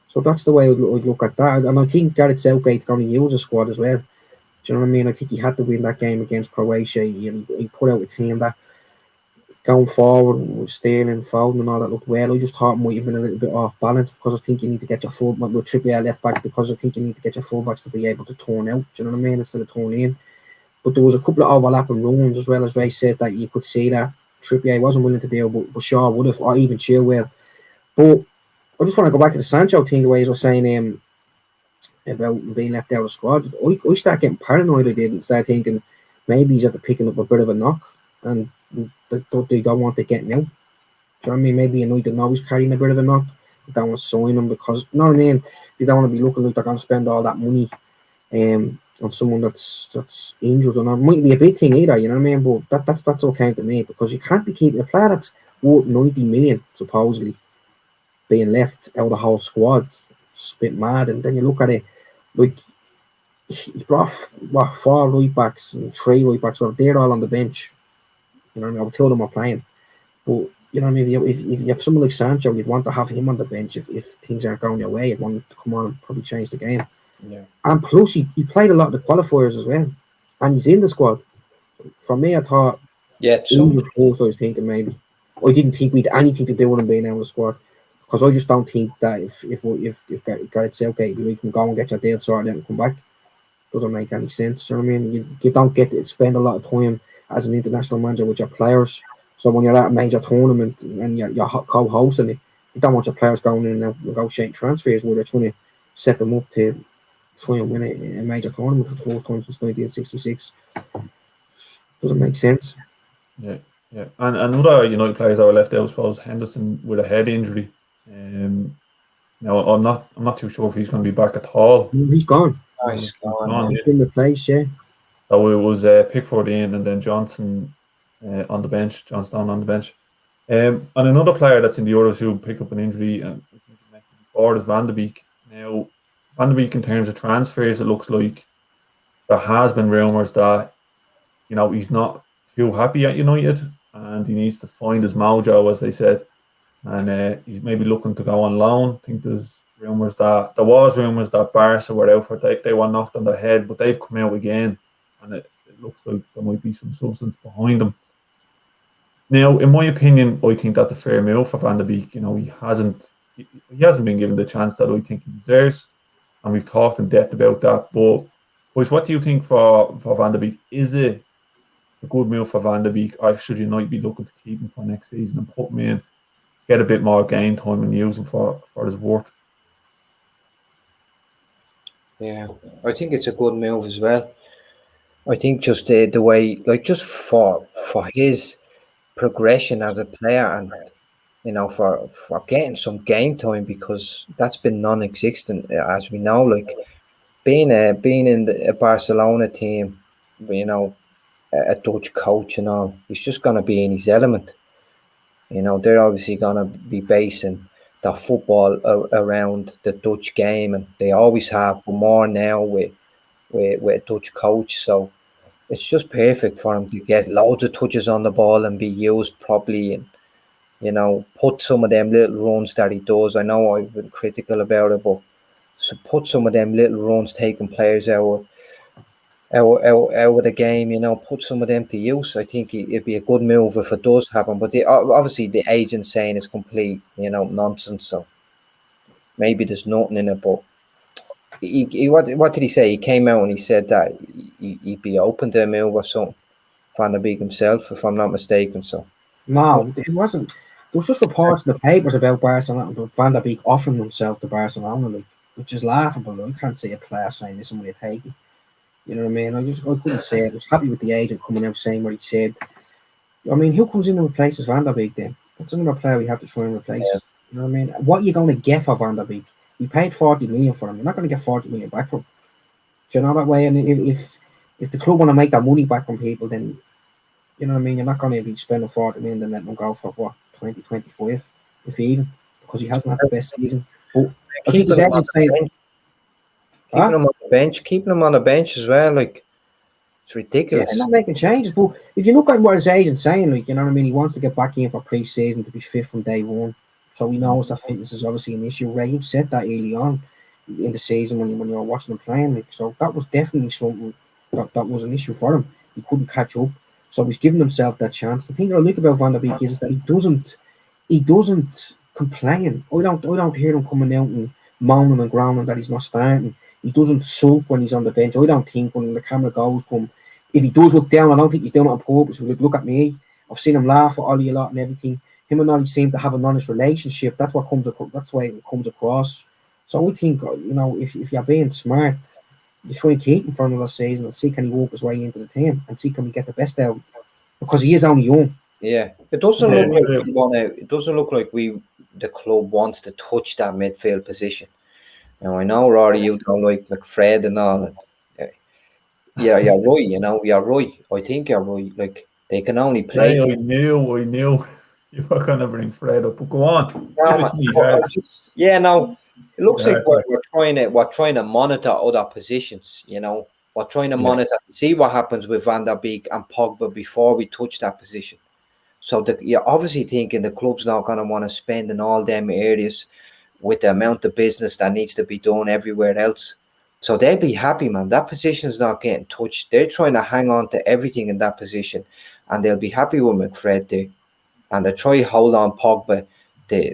So that's the way I'd look at that. And I think Gareth Southgate's going to use a squad as well. Do you know what I mean? I think he had to win that game against Croatia. He put out a team that, going forward with Sterling, Foden and all that looked well. I just thought it might have been a little bit off balance, because I think you need to get your fullback with Trippier left back, because I think you need to get your fullbacks to be able to turn out, do you know what I mean, instead of turn in. But there was a couple of overlapping runs as well, as Ray said, that you could see that Trippier wasn't willing to do, but Shaw would have, or even Chilwell. But I just want to go back to the Sancho thing, the way he was saying about being left out of the squad. I start getting paranoid, I did, and start thinking maybe he's after picking up a bit of a knock. and they don't want to get now. Do you know what I mean? Maybe United know he's carrying a bit of a knock. They don't want to sign him because, you know what I mean? They don't want to be looking like they're going to spend all that money on someone that's injured, and it might be a big thing either, you know what I mean? But that's okay to me, because you can't be keeping a player that's worth 90 million supposedly being left out of the whole squad. It's a bit mad. And then you look at it, like, he brought 4 right backs and 3 right backs, so they're all on the bench. You know what I mean? I would tell them are playing, but you know what I mean. If you have someone like Sancho, you'd want to have him on the bench if things aren't going your way. You'd want him to come on and probably change the game. Yeah. And plus, he played a lot of the qualifiers as well, and he's in the squad. For me, I thought, Yeah, I was thinking maybe. I didn't think we'd anything to do with him being out of the squad, because I just don't think that if Gareth Southgate, we can go and get your deal sorted out and come back, doesn't make any sense. You know what I mean? You don't get to spend a lot of time as an international manager with your players. So when you're at a major tournament and you're co-hosting it, you don't want your players going in and negotiating transfers where they're trying to set them up to try and win a major tournament for the first time since 1966. Doesn't make sense. Yeah. And another United players that were left out, I suppose, Henderson with a head injury. Now I'm not too sure if he's going to be back at all. He's gone. He's gone. He's been replaced, yeah. So it was Pickford in, and then Johnson on the bench, John Stone on the bench. And another player that's in the Euros who picked up an injury, and I think you mentioned before, is Van de Beek. Now, Van de Beek, in terms of transfers, it looks like there has been rumours that he's not too happy at United, and he needs to find his mojo, as they said. And he's maybe looking to go on loan. I think there was rumours that Barca were out for they were knocked on the head, but they've come out again, and it looks like there might be some substance behind them. Now, in my opinion, I think that's a fair move for Van de Beek. He hasn't been given the chance that I think he deserves, and we've talked in depth about that. But boys, what do you think for Van de Beek? Is it a good move for Van de Beek, or should United be looking to keep him for next season and put him in, get a bit more game time and use him for his work? Yeah, I think it's a good move as well. I think just the way, like, just for his progression as a player, and for getting some game time, because that's been non-existent, as we know. Like, being in a Barcelona team, a Dutch coach and all, he's just gonna be in his element. They're obviously gonna be basing the football around the Dutch game, and they always have, but more now with a Dutch coach. So it's just perfect for him to get loads of touches on the ball and be used properly, and put some of them little runs that he does. I know I've been critical about it, but so put some of them little runs, taking players out of the game, put some of them to use. I think it'd be a good move if it does happen. But obviously the agent saying it's complete, nonsense. So maybe there's nothing in it. But what did he say? He came out and he said that he'd be open to a move or something. Van der Beek himself, if I'm not mistaken. So no, it wasn't. There was just reports in the papers about Barcelona, about Van der Beek offering himself to Barcelona, which is laughable. I can't see a player saying this, somebody take it. You know what I mean? I couldn't say it. I was happy with the agent coming out saying what he said. I mean, who comes in and replaces Van der Beek then? That's another player we have to try and replace. Yeah. You know what I mean? What are you going to get for Van der Beek? We paid 40 million for him. You're not going to get 40 million back from him. Do you know that way? And if the club want to make that money back from people, then, you know what I mean? You're not going to be spending 40 million and letting him go for, 2025, if even, because he hasn't had the best season. But I think his agent saying... Keeping him on the bench as well, like, it's ridiculous. Yeah, not making changes, but if you look at what his agent's saying, like, you know what I mean, he wants to get back in for pre-season to be fit from day one. So he knows that fitness is obviously an issue. Ray said that early on in the season when you were watching him playing, like, so that was definitely something that was an issue for him. He couldn't catch up, so he's giving himself that chance. The thing I like about Van der Beek is that he doesn't complain. I don't hear him coming out and moaning and groaning that he's not starting. He doesn't sulk when he's on the bench. I don't think when the camera goes to him, if he does look down, I don't think he's doing it on purpose. Look at me. I've seen him laugh at Ollie a lot and everything. Him and Ollie seem to have an honest relationship. That's what comes across. That's why it comes across. So I think, if you're being smart, you try and keep him for another season and see can he walk his way into the team and see can we get the best out. because he is only young. Yeah, it doesn't Yeah, look like true. we want to. It doesn't look like the club wants to touch that midfield position. Now I know, Rory, you don't like McFred and all. Yeah, you're right. You know, you're right. I think you're right. Like they can only play. Ray, I knew you were going to bring Fred up. But go on, No, give it man, to me hard. yeah, no. It looks like Hard facts. we're trying to monitor other positions. You know, we're trying to Yeah. monitor to see what happens with Van der Beek and Pogba before we touch that position. So you're obviously thinking the club's not going to want to spend in all them areas with the amount of business that needs to be done everywhere else. So they'd be happy, man. That position's not getting touched. They're trying to hang on to everything in that position, and they'll be happy with McFred there. And they try hold on Pogba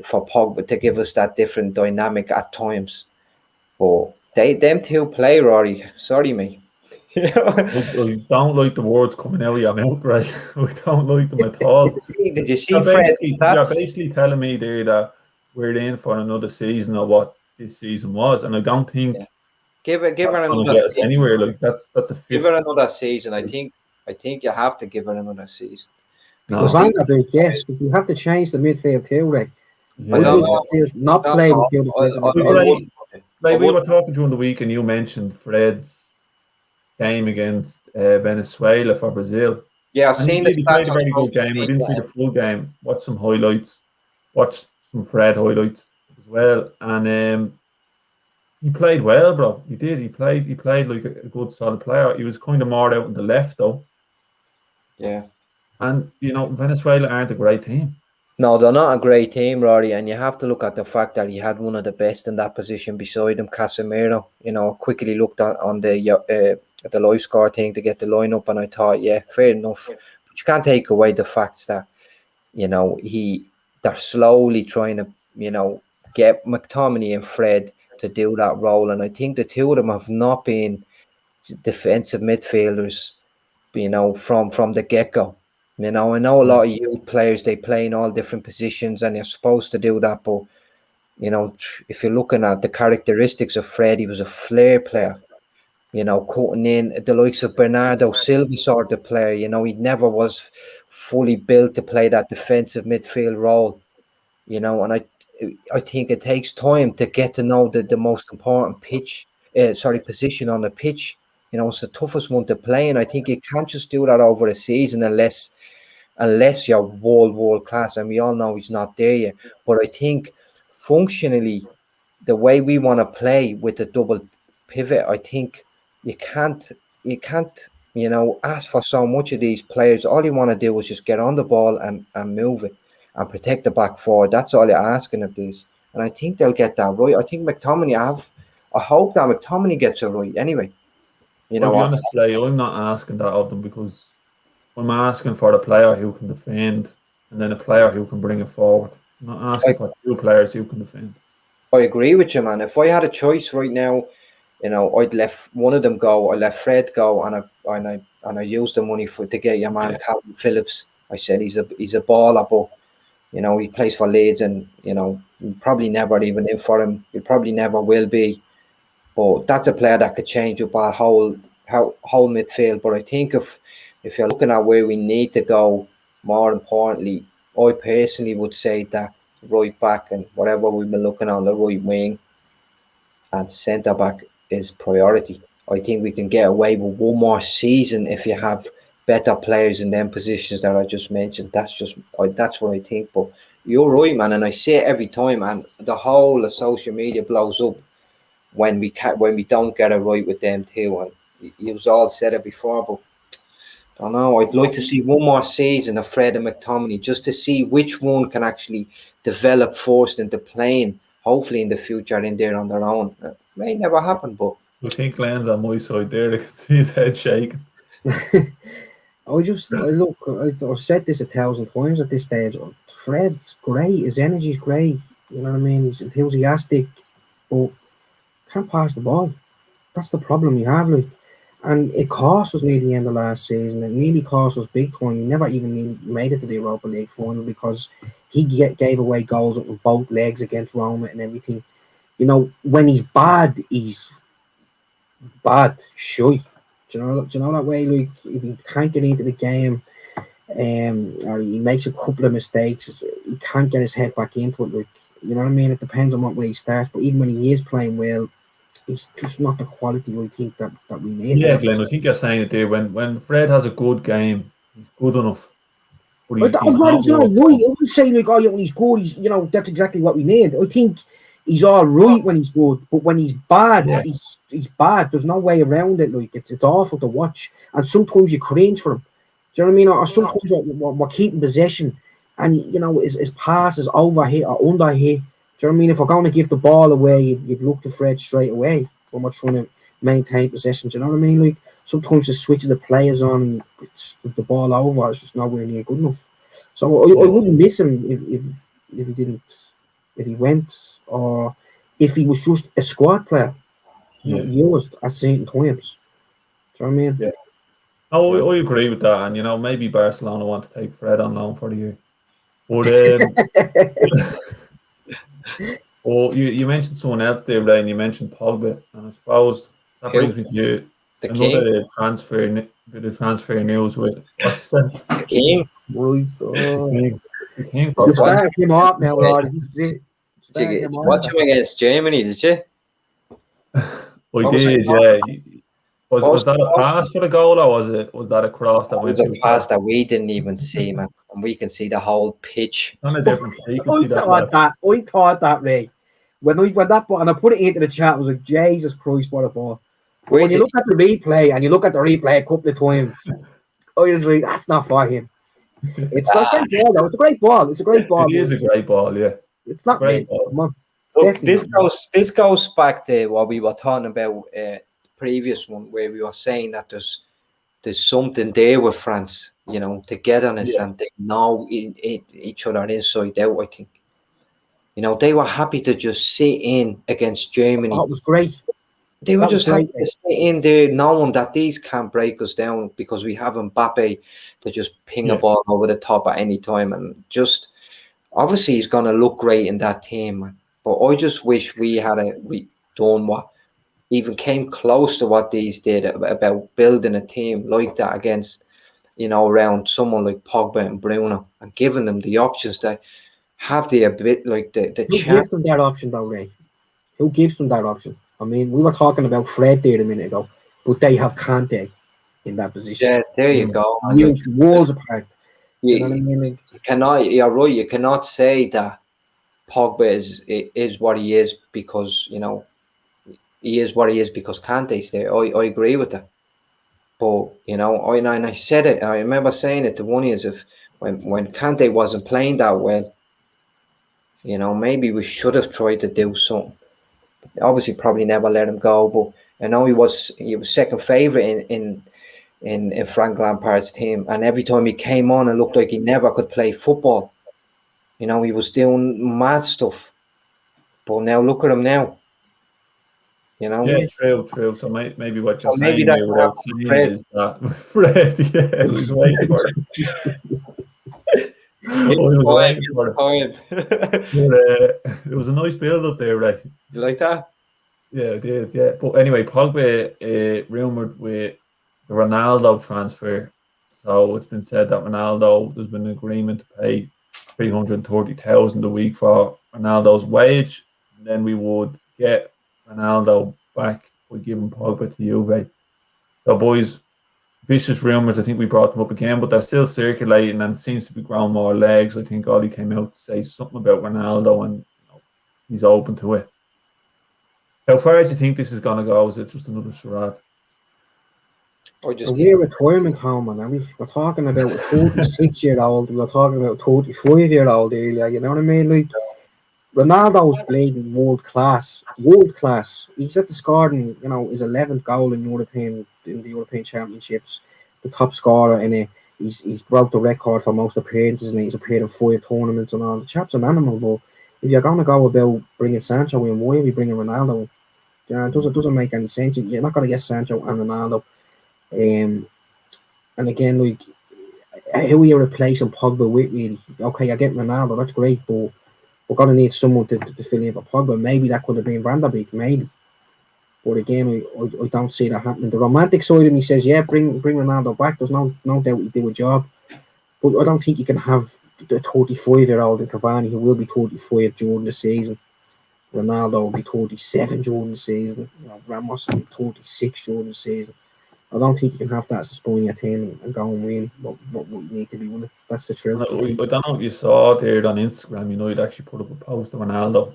for Pogba to give us that different dynamic at times. But them two play, Rory. Sorry, mate. I don't like the words coming out of your mouth, right? I don't like them at all. Did you see You're Fred? you're basically telling me there that we're in for another season of what this season was, and I don't think Yeah. Give her that's going to another get us season. anywhere. Like that's a Give fifth. her another season. I think you have to give her another season. No. Because Van der Beek, yeah, you have to change the midfield too, Ray. Yeah. I don't know. Not play with the other players. Like we were talking during the week, and you mentioned Fred's game against Venezuela for Brazil. Yeah, I've And seen the he played a stats very on good game. I didn't see the social full game. Watched some highlights. Watched some Fred highlights as well. And he played well, bro. He did. He played like a good solid player. He was kind of more out on the left though. Yeah. And Venezuela aren't a great team. No, they're not a great team, Rory, and you have to look at the fact that he had one of the best in that position beside him, Casemiro. Quickly looked at on the live score thing to get the lineup, and I thought, yeah, fair enough. But you can't take away the facts that they're slowly trying to get McTominay and Fred to do that role, and I think the two of them have not been defensive midfielders, from the get go. I know a lot of youth players, they play in all different positions, and you're supposed to do that. But if you're looking at the characteristics of Fred, he was a flair player. Cutting in the likes of Bernardo Silva sort of player. He never was fully built to play that defensive midfield role. And I think it takes time to get to know the most important position on the pitch. It's the toughest one to play, and I think you can't just do that over a season unless you're world class. And we all know he's not there yet. But I think functionally, the way we want to play with the double pivot, I think you can't ask for so much of these players. All you want to do is just get on the ball and move it and protect the back four. That's all you're asking of these. And I think they'll get that right. I think I hope that McTominay gets it right anyway. I'll be honest, I'm not asking that of them because I'm asking for a player who can defend and then a player who can bring it forward. I'm not asking for two players who can defend. I agree with you, man. If I had a choice right now, I'd let one of them go. I let Fred go, and I used the money to get your man Calvin Phillips. I said he's a baller, but he plays for Leeds, and probably never even in for him. He probably never will be. But that's a player that could change up our whole midfield. But I think if you're looking at where we need to go, more importantly, I personally would say that right back and whatever we've been looking on the right wing and centre back is priority. I think we can get away with one more season if you have better players in them positions that I just mentioned. That's what I think. But you're right, man, and I say it every time, and the whole of social media blows up when we don't get it right with them too. And you've all said it before, but I don't know. I'd like to see one more season of Fred and McTominay just to see which one can actually develop first into playing. Hopefully in the future in there on their own. It may never happen, but I think Glenn's on my side there. I can see his head shaking. I've said this 1,000 times at this stage. Fred's great. His energy's great. You know what I mean? He's enthusiastic, but can't pass the ball. That's the problem we have, and it cost us near the end of last season. It nearly cost us big time. He never even made it to the Europa League final because he gave away goals with both legs against Roma and everything. When he's bad shy. Do you know that way? Like, if he can't get into the game, or he makes a couple of mistakes. He can't get his head back into it. Like, you know what I mean? It depends on what way he starts. But even when he is playing well, he's just not the quality I think that we need. Yeah, Glenn, I think you're saying it there. When Fred has a good game, he's good enough. But He's not right. I wouldn't say like, oh yeah, when he's good, that's exactly what we need. I think he's all right when he's good, but when he's bad, he's bad. There's no way around it. Like it's awful to watch, and sometimes you cringe for him. Do you know what I mean? Or sometimes we're keeping possession, and his pass is over hit or under hit. Do you know what I mean? If we're going to give the ball away, you'd look to Fred straight away when we're trying to maintain possession. Do you know what I mean? Like sometimes the switch of the players on, it's the ball over. It's just nowhere near good enough. So I wouldn't miss him if he didn't, if he went, or if he was just a squad player, used at certain times. Do you know what I mean? Yeah. No, I agree with that, and maybe Barcelona want to take Fred on loan for the year. But well, you mentioned someone else there, Ray, and you mentioned Pogba, and I suppose that brings me to you. Another bit of transfer news with what's that? The King. The King. You started him up now, Roddy. This is it. Watch him against Germany, did you? I did, yeah. Was that a pass for the goal, or was that a cross that went through? It was a pass that we didn't even see, man, and we can see the whole pitch. On a different I thought that, Ray. When that ball, and I put it into the chat, I was like, Jesus Christ, what a ball. When you look at the replay, a couple of times, I was like, that's not for him. It's not a great ball, though. It's a great ball. It's a great ball. It is a great ball, yeah. It's not great. Come on. Look, this goes back to what we were talking about previous one, where we were saying that there's something there with France, togetherness, and they know each other inside out. I think, they were happy to just sit in against Germany. Oh, it was great. They were just happy to sit in there, knowing that these can't break us down because we have Mbappe to just ping a ball over the top at any time, and just obviously he's going to look great in that team, man. But I just wish we done what even came close to what these did about building a team like that against, around someone like Pogba and Bruno, and giving them the options that have the bit like the Who gives them that option, though, Ray? Who gives them that option? I mean, we were talking about Fred there a minute ago, but they have Kante in that position. Yeah, there you go. Walls apart. You know what I mean? You're right. You cannot say that Pogba is what he is because he is what he is because Kante's there. I agree with that. But and I said it. I remember saying it to one is if when Kante wasn't playing that well, maybe we should have tried to do something. Obviously, probably never let him go. But I know he was second favourite in Frank Lampard's team, and every time he came on, it looked like he never could play football. He was doing mad stuff. But now look at him now. Yeah, true. So maybe what you're maybe saying there without saying is that Fred, he was waiting for it. It was a nice build up there, right? You like that? Yeah, it did. Yeah, but anyway, Pogba rumored with the Ronaldo transfer. So it's been said that there's been an agreement to pay 330,000 a week for Ronaldo's wage, and then we would get Ronaldo back by giving Pogba to Juve. So, boys, vicious rumours. I think we brought them up again, but they're still circulating, and it seems to be growing more legs. I think Ollie came out to say something about Ronaldo, and he's open to it. How far do you think this is going to go? Is it just another charade? We're retirement home, man. We're talking about a 36-year-old. We're talking about a 35-year-old earlier. You know what I mean? Like, Ronaldo's playing world class. He's at the scoring, his 11th goal in the European Championships, the top scorer, and he's broke the record for most appearances, and he's appeared in 5 tournaments and all. The chap's an animal, but if you're going to go about bringing Sancho in, why are we bringing Ronaldo in? It doesn't make any sense. You're not going to get Sancho and Ronaldo. And again, like, who are you replacing Pogba with, really? Okay, I get Ronaldo, that's great, but we're going to need someone to fill in for Pogba. Maybe that could have been Van der Beek, maybe. But again, I don't see that happening. The romantic side of me says, yeah, bring Ronaldo back. There's no doubt he'd do a job. But I don't think you can have the 35-year-old in Cavani who will be 35 during the season. Ronaldo will be 37 during the season. Ramos will be 36 during the season. I don't think you can have that as a spine your team and go and win what you need to be winning. That's the truth. I don't know if you saw there on Instagram, United actually put up a post of Ronaldo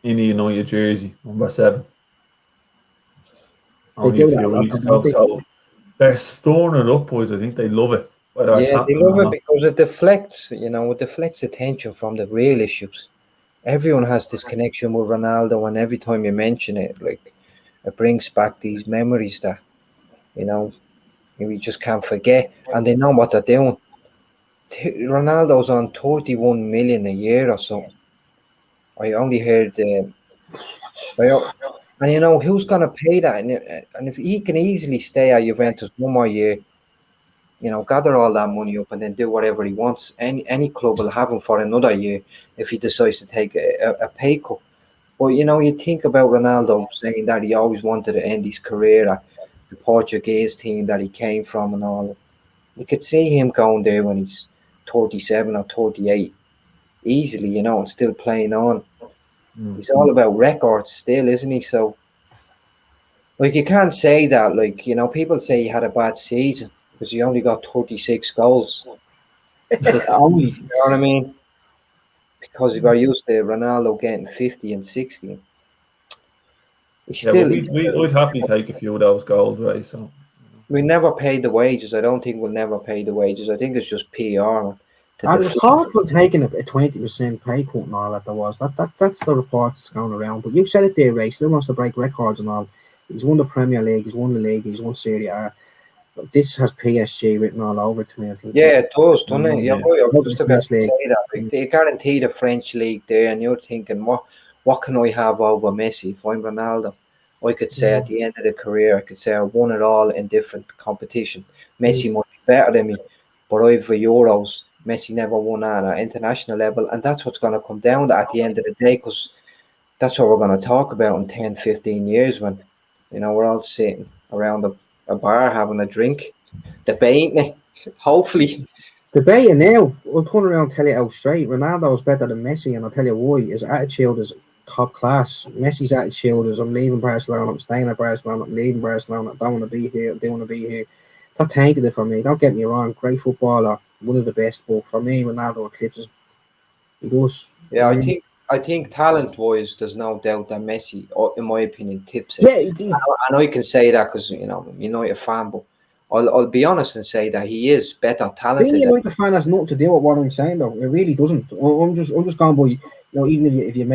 in the United jersey, number 7. They Only a do that a few lot, weeks don't ago. they? So they're storing it up, boys. I think they love it, whether it's Yeah, they happening love or it not. because it deflects attention from the real issues. Everyone has this connection with Ronaldo, and every time you mention it, like it brings back these memories that we just can't forget. And they know what they're doing. Ronaldo's on 31 million a year or something. I only heard, and who's gonna pay that? And if he can easily stay at Juventus one more year, gather all that money up and then do whatever he wants. Any club will have him for another year if he decides to take a pay cut. But you think about Ronaldo saying that he always wanted to end his career at the Portuguese team that he came from and all. You could see him going there when he's 37 or 38 easily, and still playing on. He's all about records still, isn't he? So, like, you can't say that. Like, people say he had a bad season because he only got 36 goals. Only. You know what I mean? Because we're used to Ronaldo getting 50 and 60. Yeah, but we'd happily take a few of those goals, right? So we never paid the wages. I don't think we'll never pay the wages. I think it's just PR. And it's hard for taking a 20% pay cut and all that there was. That's the report that's going around. But you said it there, Ray. Still wants to break records and all. He's won the Premier League. He's won the league. He's won Serie A. But this has PSG written all over to me. I think. Yeah, it does, doesn't it? Yeah, boy, I was just about to say that. Yeah. They guarantee the French league there, and you're thinking, what can I have over Messi if I'm Ronaldo? I could say at the end of the career, I could say I won it all in different competition. Messi might be better than me, but I've the Euros. Messi never won at an international level, and that's what's going to come down to at the end of the day, because that's what we're going to talk about in 10, 15 years when, we're all sitting around a bar having a drink, debating, hopefully. Debating now, I'll turn around and tell you out straight. Ronaldo is better than Messi, and I'll tell you why. His attitude is top class. Messi's attitude is, I'm leaving Barcelona, I'm staying at Barcelona, I'm leaving Barcelona, I don't want to be here, I don't want to be here. That tainted it for me. Don't get me wrong, great footballer, one of the best, but for me, Ronaldo eclipses. He does. Yeah, I think talent-wise, there's no doubt that Messi, in my opinion, tips it. Yeah, and I can say that because I'm a United fan, but I'll be honest and say that he is better talented. Being a United fan has nothing to do with what I'm saying, though. It really doesn't. I'm just going by, even if you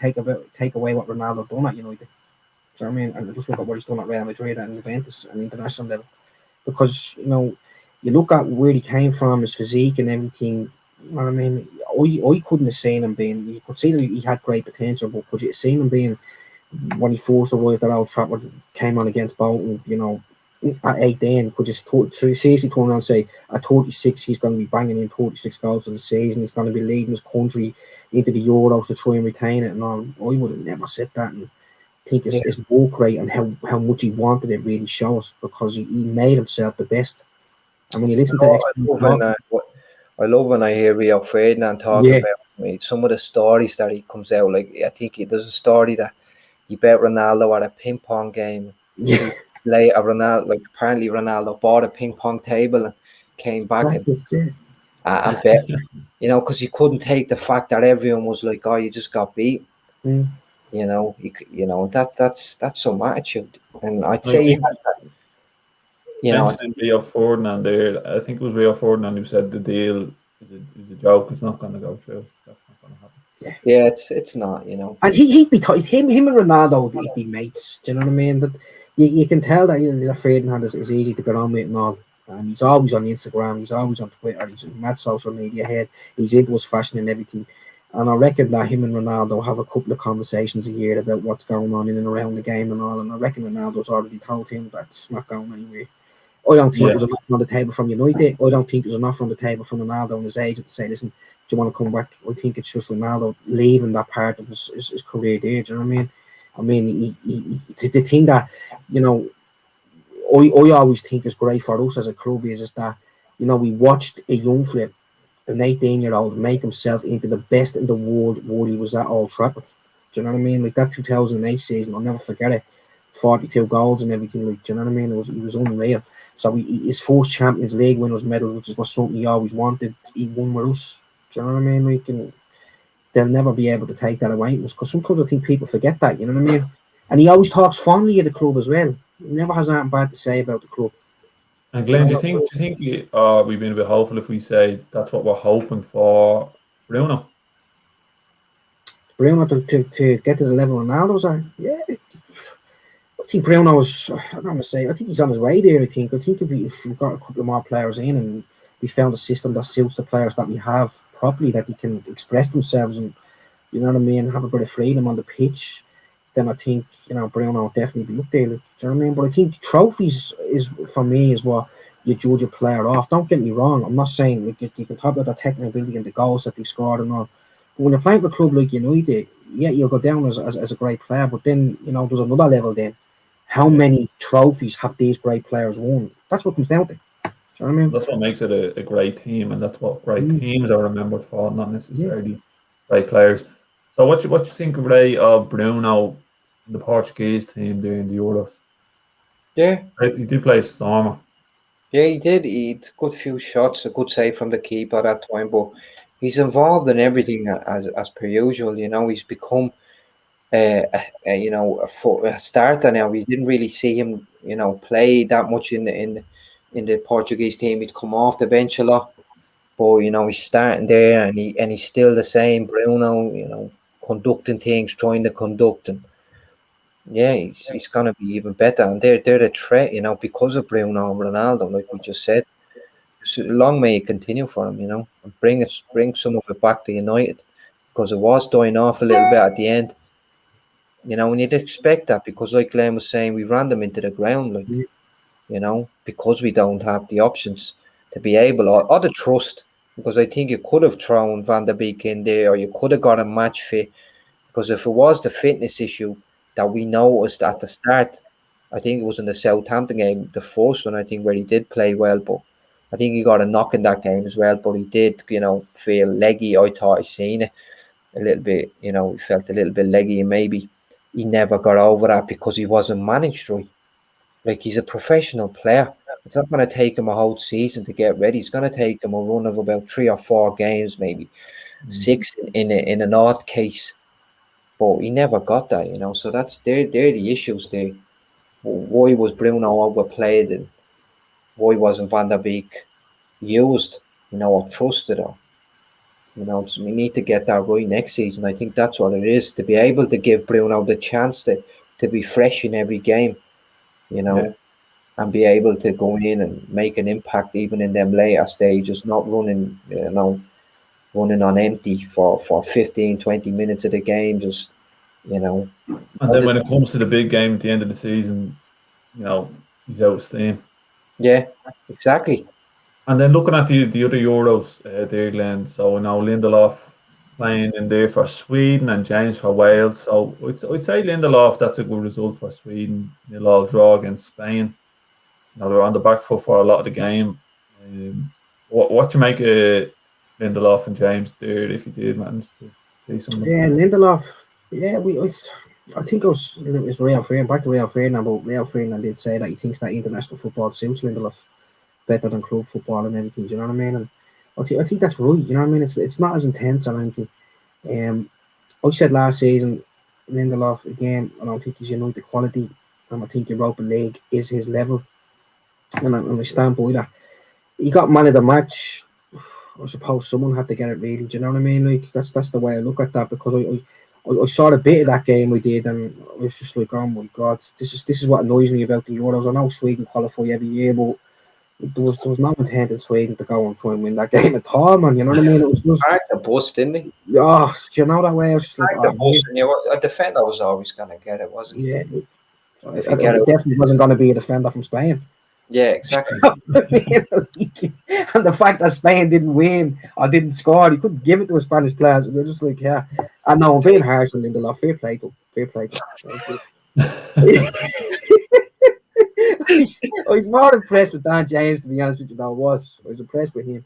take away what Ronaldo done at United. So I mean, and just look at what he's done at Real Madrid and Juventus and international level, because you look at where he came from, his physique and everything. You know what I mean? I couldn't have seen him being. You could see that he had great potential, but could you have seen him being when he forced arrived at Old Trafford, came on against Bolton? At 18, could you seriously turn around and say at 36 he's going to be banging in 36 goals for the season? He's going to be leading his country into the Euros to try and retain it. And all. I would have never said that. And I think his work rate and how much he wanted it really shows, because he made himself the best. And when you listen to I love when I hear Rio Ferdinand talking about some of the stories that he comes out. Like, I think there's a story that he bet Ronaldo at a ping pong game. Yeah. Later, apparently Ronaldo bought a ping pong table and came back and bet, because he couldn't take the fact that everyone was like, "Oh, you just got beat." That's some attitude, and I'd say he had that. Mentioning Rio Ferdinand there, I think it was Rio Ferdinand who said the deal is a joke. It's not going to go through. That's not going to happen. Yeah, it's not. And he'd be him and Ronaldo would be mates. Do you know what I mean? That you can tell that Ferdinand is easy to get on with and all. And he's always on Instagram. He's always on Twitter. He's a mad social media head. He's into his fashion and everything. And I reckon that him and Ronaldo have a couple of conversations a year about what's going on in and around the game and all. And I reckon Ronaldo's already told him that's not going anywhere. I don't think there's enough on the table from United. I don't think there's enough on the table from Ronaldo and his agent to say, listen, do you want to come back? I think it's just Ronaldo leaving that part of his career there. Do you know what I mean? I mean, the thing that, I always think is great for us as a club is that You know, we watched a young flip, an 18-year-old, make himself into the best in the world while he was at Old Trafford. Do you know what I mean? Like that 2008 season, I'll never forget it. 42 goals and everything. Like, do you know what I mean? He was unreal. So his first Champions League winners medal, which is what something he always wanted, he won with us. Do you know what I mean? Like, and they'll never be able to take that away from us, because sometimes I think people forget that. You know what I mean? And he always talks fondly of the club as well. He never has anything bad to say about the club. And Glenn, do you think we've been a bit hopeful if we say that's what we're hoping for Bruno? Bruno to get to the level Ronaldo's are? Yeah. I think Bruno's, I don't want to say, I think he's on his way there, I think. I think if we've got a couple of more players in and we found a system that suits the players that we have properly, that they can express themselves and, you know what I mean, have a bit of freedom on the pitch, then I think, you know, Bruno will definitely be up there. Like, do you know what I mean? But I think trophies is, for me, is what you judge a player off. Don't get me wrong. I'm not saying like, you can talk about the technical ability and the goals that they've scored and all. But when you're playing for a club like United, yeah, you'll go down as a great player. But then, you know, there's another level then. How many trophies have these great players won? That's what comes down to. Do you know what I mean? That's what makes it a great team, and that's what great teams are remembered for, not necessarily great players. So what you think, Ray, of Bruno in the Portuguese team there in the Euros? Yeah. He did play Stormer. Yeah, he did. He had a good few shots, a good save from the keeper at that time, but he's involved in everything as per usual. You know, he's become a starter now. We didn't really see him, you know, play that much in the Portuguese team. He'd come off the bench a lot, but you know, he's starting there, and he's still the same Bruno. You know, conducting things, trying to conduct, and yeah, he's gonna be even better. And they're the threat, you know, because of Bruno and Ronaldo, like we just said. So long may it continue for him, you know, and bring some of it back to United, because it was dying off a little bit at the end. You know, and you'd expect that, because like Glenn was saying, we ran them into the ground, like, you know, because we don't have the options to be able, or the trust, because I think you could have thrown Van der Beek in there, or you could have got a match fit, because if it was the fitness issue that we noticed at the start, I think it was in the Southampton game, the first one, I think, where he did play well, but I think he got a knock in that game as well, but he did, you know, feel leggy. I thought I seen it a little bit, you know, he felt a little bit leggy, and maybe he never got over that because he wasn't managed right. Like, he's a professional player. It's not going to take him a whole season to get ready. It's going to take him a run of about 3 or 4 games, maybe 6 in an odd case. But he never got that, you know. So they're the issues there. Why was Bruno overplayed, and why wasn't Van der Beek used, you know, or trusted, or, you know, so we need to get that right next season. I think that's what it is, to be able to give Bruno the chance to be fresh in every game, you know, and be able to go in and make an impact even in them later stages, not running, you know, running on empty for 15, 20 minutes of the game, just, you know. And then when it comes to the big game at the end of the season, you know, he's out of steam. Yeah, exactly. And then looking at the other Euros there, Glenn, so now Lindelof playing in there for Sweden and James for Wales. So I'd say Lindelof, that's a good result for Sweden. 0-0 draw against Spain. You know, they're on the back foot for a lot of the game. What you make of Lindelof and James there, if you did manage to see something? Yeah, Lindelof. Yeah, I think it was Real Ferdinand, back to Real Ferdinand, but Real Ferdinand did say that he thinks that international football suits Lindelof better than club football and everything. Do you know what I mean? And I think that's right. You know what I mean? It's not as intense or anything. I said last season, Lindelof again. I don't think he's United quality, and I think Europa League is his level, and I stand by that. He got man of the match. I suppose someone had to get it really. Do you know what I mean? Like that's the way I look at that, because I saw a bit of that game we did, and I was just like, oh my god, this is what annoys me about the Euros. I know Sweden qualify every year, but there was no intent in Sweden to go and try and win that game at all, man. You know what I mean? It was just the bus, didn't he? Yeah, do you know that way? I was just like, The bus, and a defender was always going to get it, wasn't he? Yeah, it definitely wasn't going to be a defender from Spain. Yeah, exactly. And the fact that Spain didn't win or didn't score, he couldn't give it to a Spanish players. We're just like, yeah. I know I'm being harsh on Lindelof. Fair play. I was more impressed with Dan James, to be honest with you, than I was impressed with him.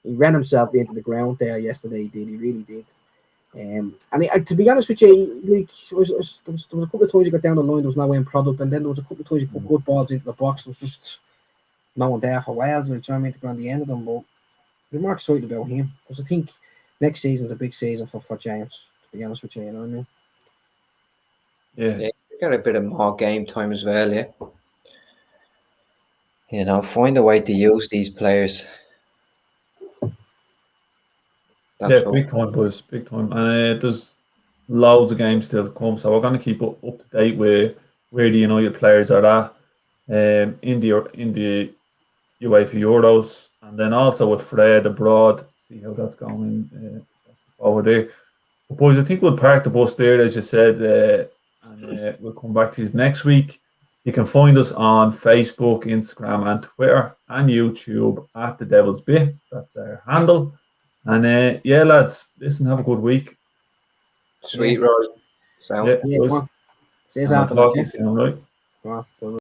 He ran himself into the ground there yesterday, he did. He really did. To be honest with you, like, there was a couple of times you got down the line, there was no end product, and then there was a couple of times you put good balls into the box, there was just no one there for Wales, and I mean, to go on the end of them, but we're more excited about him, because I think next season's a big season for James, to be honest with you, you know what I mean? Yeah. Yeah, you got a bit of more game time as well, yeah. You know, find a way to use these players. Yeah, big time, boys, big time. And there's loads of games still to come, so we're going to keep up to date with where the United players are at in the UEFA Euros, and then also with Fred abroad, see how that's going over there. But boys, I think we'll park the bus there, as you said, and we'll come back to you next week. You can find us on Facebook, Instagram, and Twitter, and YouTube at The Devil's Bit. That's our handle. And yeah, lads, listen, have a good week. Sweet, Rory. Yeah, boys. See you And I'll after talk to you soon, right? that.